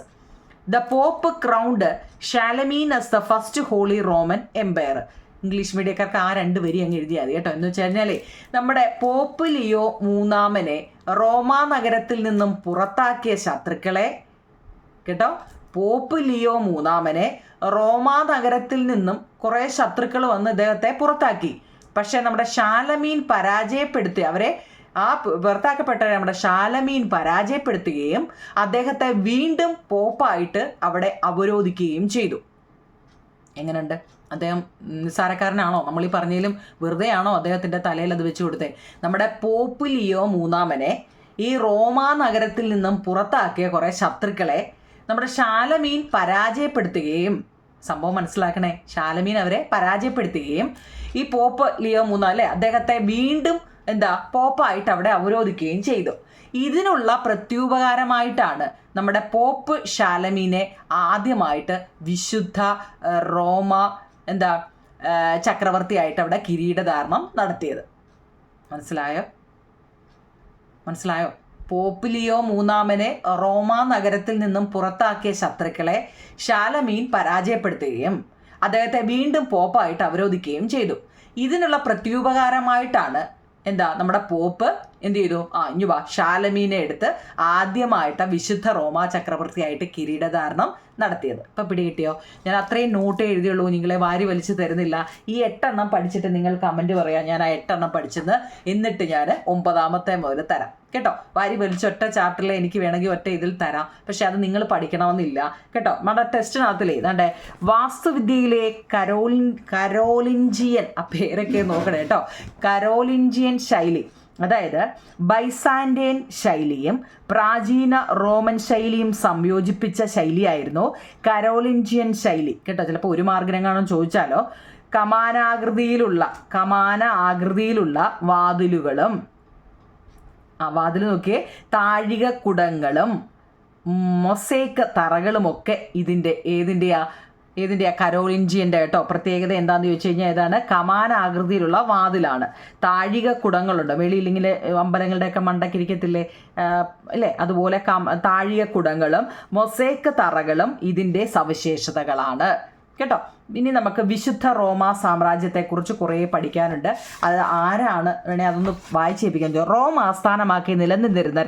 [SPEAKER 1] The pope crowned Charlemagne as the first Holy Roman Empire. English മീഡിയക്കാർക്ക് ആ 2 വരി അങ്ങ് എഴുതിയാൽ മതി കേട്ടോ. എന്ന് വെച്ച് കഴിഞ്ഞാലേ, നമ്മുടെ പോപ്പ് ലിയോ 3 റോമാ നഗരത്തിൽ നിന്നും പുറത്താക്കിയ ശത്രുക്കളെ കേട്ടോ. പോപ്പ് ലിയോ 3 റോമാ നഗരത്തിൽ നിന്നും കുറേ ശത്രുക്കൾ വന്ന് ഇദ്ദേഹത്തെ പുറത്താക്കി. പക്ഷേ നമ്മുടെ ഷാലമീൻ പരാജയപ്പെടുത്തി അവരെ. ആ പുറത്താക്കപ്പെട്ട നമ്മുടെ ഷാലമീൻ പരാജയപ്പെടുത്തുകയും അദ്ദേഹത്തെ വീണ്ടും പോപ്പായിട്ട് അവിടെ അവരോധിക്കുകയും ചെയ്തു. എങ്ങനെയുണ്ട്? അദ്ദേഹം നിസ്സാരക്കാരനാണോ? നമ്മളീ പറഞ്ഞതിലും വെറുതെ ആണോ അദ്ദേഹത്തിൻ്റെ തലയിൽ അത് വെച്ച് കൊടുത്തേ? നമ്മുടെ പോപ്പ് ലിയോ 3 ഈ റോമാ നഗരത്തിൽ നിന്നും പുറത്താക്കിയ കുറേ ശത്രുക്കളെ നമ്മുടെ ഷാലമീൻ പരാജയപ്പെടുത്തുകയും, സംഭവം മനസ്സിലാക്കണേ, ഷാലമീൻ അവരെ പരാജയപ്പെടുത്തുകയും ഈ പോപ്പ് ലിയോ 3 അദ്ദേഹത്തെ വീണ്ടും പോപ്പായിട്ട് അവിടെ അവരോധിക്കുകയും ചെയ്തു. ഇതിനുള്ള പ്രത്യുപകാരമായിട്ടാണ് നമ്മുടെ പോപ്പ് ഷാലമീനെ ആദ്യമായിട്ട് വിശുദ്ധ റോമ ചക്രവർത്തിയായിട്ട് അവിടെ കിരീടധാരണം നടത്തിയത്. മനസ്സിലായോ? പോപ്പ് ലിയോ 3 റോമാ നഗരത്തിൽ നിന്നും പുറത്താക്കിയ ശത്രുക്കളെ ഷാലമീൻ പരാജയപ്പെടുത്തുകയും അദ്ദേഹത്തെ വീണ്ടും പോപ്പായിട്ട് അവരോധിക്കുകയും ചെയ്തു. ഇതിനുള്ള പ്രത്യുപകാരമായിട്ടാണ് നമ്മുടെ പോപ്പ് എന്ത് ചെയ്തു? ഇനി ഷാലമീനെ എടുത്ത് ആദ്യമായിട്ട് വിശുദ്ധ റോമാ ചക്രവർത്തിയായിട്ട് കിരീടധാരണം നടത്തിയത്. ഇപ്പം പിടികിട്ടിയോ? ഞാൻ അത്രയും നോട്ട് എഴുതിയുള്ളൂ, നിങ്ങളെ വാരി വലിച്ചു തരുന്നില്ല. ഈ 8 പഠിച്ചിട്ട് നിങ്ങൾ കമൻറ്റ് പറയാം ഞാൻ ആ 8 പഠിച്ചെന്ന്. എന്നിട്ട് ഞാൻ 9-ാമത്തെ മുതൽ തരാം കേട്ടോ. വാരി വലിച്ചൊറ്റ ചാപ്റ്ററിൽ എനിക്ക് വേണമെങ്കിൽ ഒറ്റ ഇതിൽ തരാം, പക്ഷെ അത് നിങ്ങൾ പഠിക്കണമെന്നില്ല കേട്ടോ. നമ്മുടെ ടെസ്റ്റിനകത്തിലേ ഇതാണ്ടേ വാസ്തുവിദ്യയിലെ കരോലിഞ്ചിയൻ ആ പേരൊക്കെ നോക്കണേ കേട്ടോ. കരോലിഞ്ചിയൻ ശൈലി, അതായത് ബൈസാൻഡൈൻ ശൈലിയും പ്രാചീന റോമൻ ശൈലിയും സംയോജിപ്പിച്ച ശൈലിയായിരുന്നു കരോലിഞ്ചിയൻ ശൈലി കേട്ടോ. ചിലപ്പോൾ ഒരു മാർഗ്ഗം ചോദിച്ചാലോ. കമാന ആകൃതിയിലുള്ള വാതിലുകളും വാതിൽ നോക്കിയേ താഴികക്കുടങ്ങളും മൊസൈക്ക് തറകളുമൊക്കെ ഏതിൻ്റെയാ കരോലിഞ്ചിയൻ്റെ കേട്ടോ. പ്രത്യേകത എന്താണെന്ന് ചോദിച്ചു കഴിഞ്ഞാൽ ഏതാണ്? കമാന ആകൃതിയിലുള്ള വാതിലാണ്. താഴികക്കുടങ്ങളുണ്ട്, വെളിയിലിങ്ങനെ അമ്പലങ്ങളുടെയൊക്കെ മണ്ടക്കിരിക്കത്തില്ലേ അല്ലേ, അതുപോലെ താഴികക്കുടങ്ങളും മൊസൈക്ക് തറകളും ഇതിൻ്റെ സവിശേഷതകളാണ് കേട്ടോ. ഇനി നമുക്ക് വിശുദ്ധ റോമാ സാമ്രാജ്യത്തെക്കുറിച്ച് കുറേ പഠിക്കാനുണ്ട്. അത് ആരാണ് വേണേൽ അതൊന്ന് വായിച്ചേൽപ്പിക്കാൻ. റോം ആസ്ഥാനമാക്കി നിലനിന്നിരുന്ന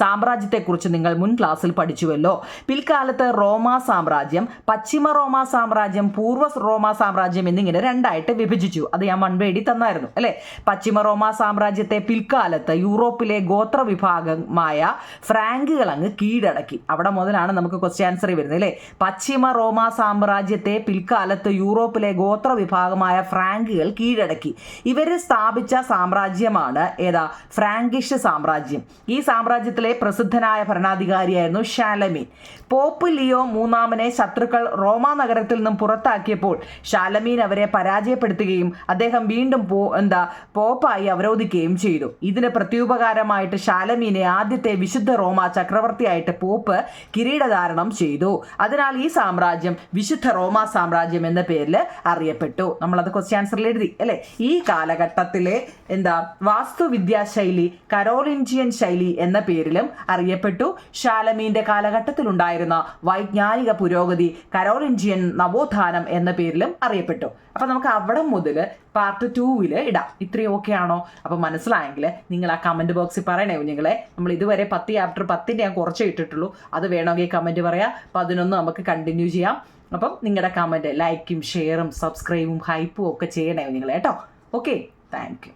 [SPEAKER 1] സാമ്രാജ്യത്തെക്കുറിച്ച് നിങ്ങൾ മുൻ ക്ലാസ്സിൽ പഠിച്ചുവല്ലോ. പിൽക്കാലത്ത് റോമാ സാമ്രാജ്യം പശ്ചിമ റോമാ സാമ്രാജ്യം, പൂർവ്വ റോമാ സാമ്രാജ്യം എന്നിങ്ങനെ രണ്ടായിട്ട് വിഭജിച്ചു. അത് ഞാൻ മൺവേടി തന്നായിരുന്നു അല്ലേ. പശ്ചിമ റോമാ സാമ്രാജ്യത്തെ പിൽക്കാലത്ത് യൂറോപ്പിലെ ഗോത്ര വിഭാഗമായ ഫ്രാങ്കുകൾ അങ്ങ് കീഴടക്കി. അവിടെ മുതലാണ് നമുക്ക് ക്വസ്റ്റ്യൻ ആൻസർ വരുന്നത് അല്ലേ. പശ്ചിമ റോമാ സാമ്രാജ്യത്തെ പിൽക്കാലത്ത് യൂറോപ്പിലെ ഗോത്ര വിഭാഗമായ ഫ്രാങ്കുകൾ കീഴടക്കി. ഇവരെ സ്ഥാപിച്ച സാമ്രാജ്യമാണ് ഏതാ? ഫ്രാങ്കിഷ് സാമ്രാജ്യം. ഈ സാമ്രാജ്യത്തിലെ പ്രസിദ്ധനായ ഭരണാധികാരിയായിരുന്നു ഷാലമീൻ. പോപ്പ് ലിയോ മൂന്നാമനെ ശത്രുക്കൾ റോമാ നഗരത്തിൽ നിന്നും പുറത്താക്കിയപ്പോൾ ഷാലമീൻ അവരെ പരാജയപ്പെടുത്തുകയും അദ്ദേഹം വീണ്ടും പോപ്പായി അവരോധിക്കുകയും ചെയ്തു. ഇതിന് പ്രത്യുപകാരമായിട്ട് ഷാലമീനെ ആദ്യത്തെ വിശുദ്ധ റോമാ ചക്രവർത്തിയായിട്ട് പോപ്പ് കിരീടധാരണം ചെയ്തു. അതിനാൽ ഈ സാമ്രാജ്യം വിശുദ്ധ റോമാ സാമ്രാജ്യം എന്ന പേരിൽ അറിയപ്പെട്ടു. നമ്മളത് ക്വസ്റ്റ്യൻ ആൻസറിൽ എഴുതി അല്ലേ. ഈ കാലഘട്ടത്തിലെ വാസ്തുവിദ്യാശൈലി കരോലിഞ്ചിയൻ ശൈലി എന്ന പേരിലും അറിയപ്പെട്ടു. ഷാലമീന്റെ കാലഘട്ടത്തിലുണ്ടായിരുന്ന വൈജ്ഞാനിക പുരോഗതി കരോലിഞ്ചിയൻ നവോത്ഥാനം എന്ന പേരിലും അറിയപ്പെട്ടു. അപ്പൊ നമുക്ക് അവിടെ മുതൽ പാർട്ട് 2 ഇടാം. ഇത്രയും ഓക്കെ ആണോ? അപ്പൊ മനസ്സിലായെങ്കിൽ നിങ്ങൾ ആ കമന്റ് ബോക്സിൽ പറയണേ കുഞ്ഞുങ്ങളെ. നമ്മൾ ഇതുവരെ 10 ചാപ്റ്റർ 10 ഞാൻ കുറച്ചേ ഇട്ടിട്ടുള്ളൂ. അത് വേണമെങ്കിൽ കമന്റ് പറയാം. 11 നമുക്ക് കണ്ടിന്യൂ ചെയ്യാം. അപ്പം നിങ്ങളുടെ കമൻറ്റ്, ലൈക്കും ഷെയറും സബ്സ്ക്രൈബും ഹൈപ്പും ഒക്കെ ചെയ്യണേ നിങ്ങൾ കേട്ടോ. Okay, thank you.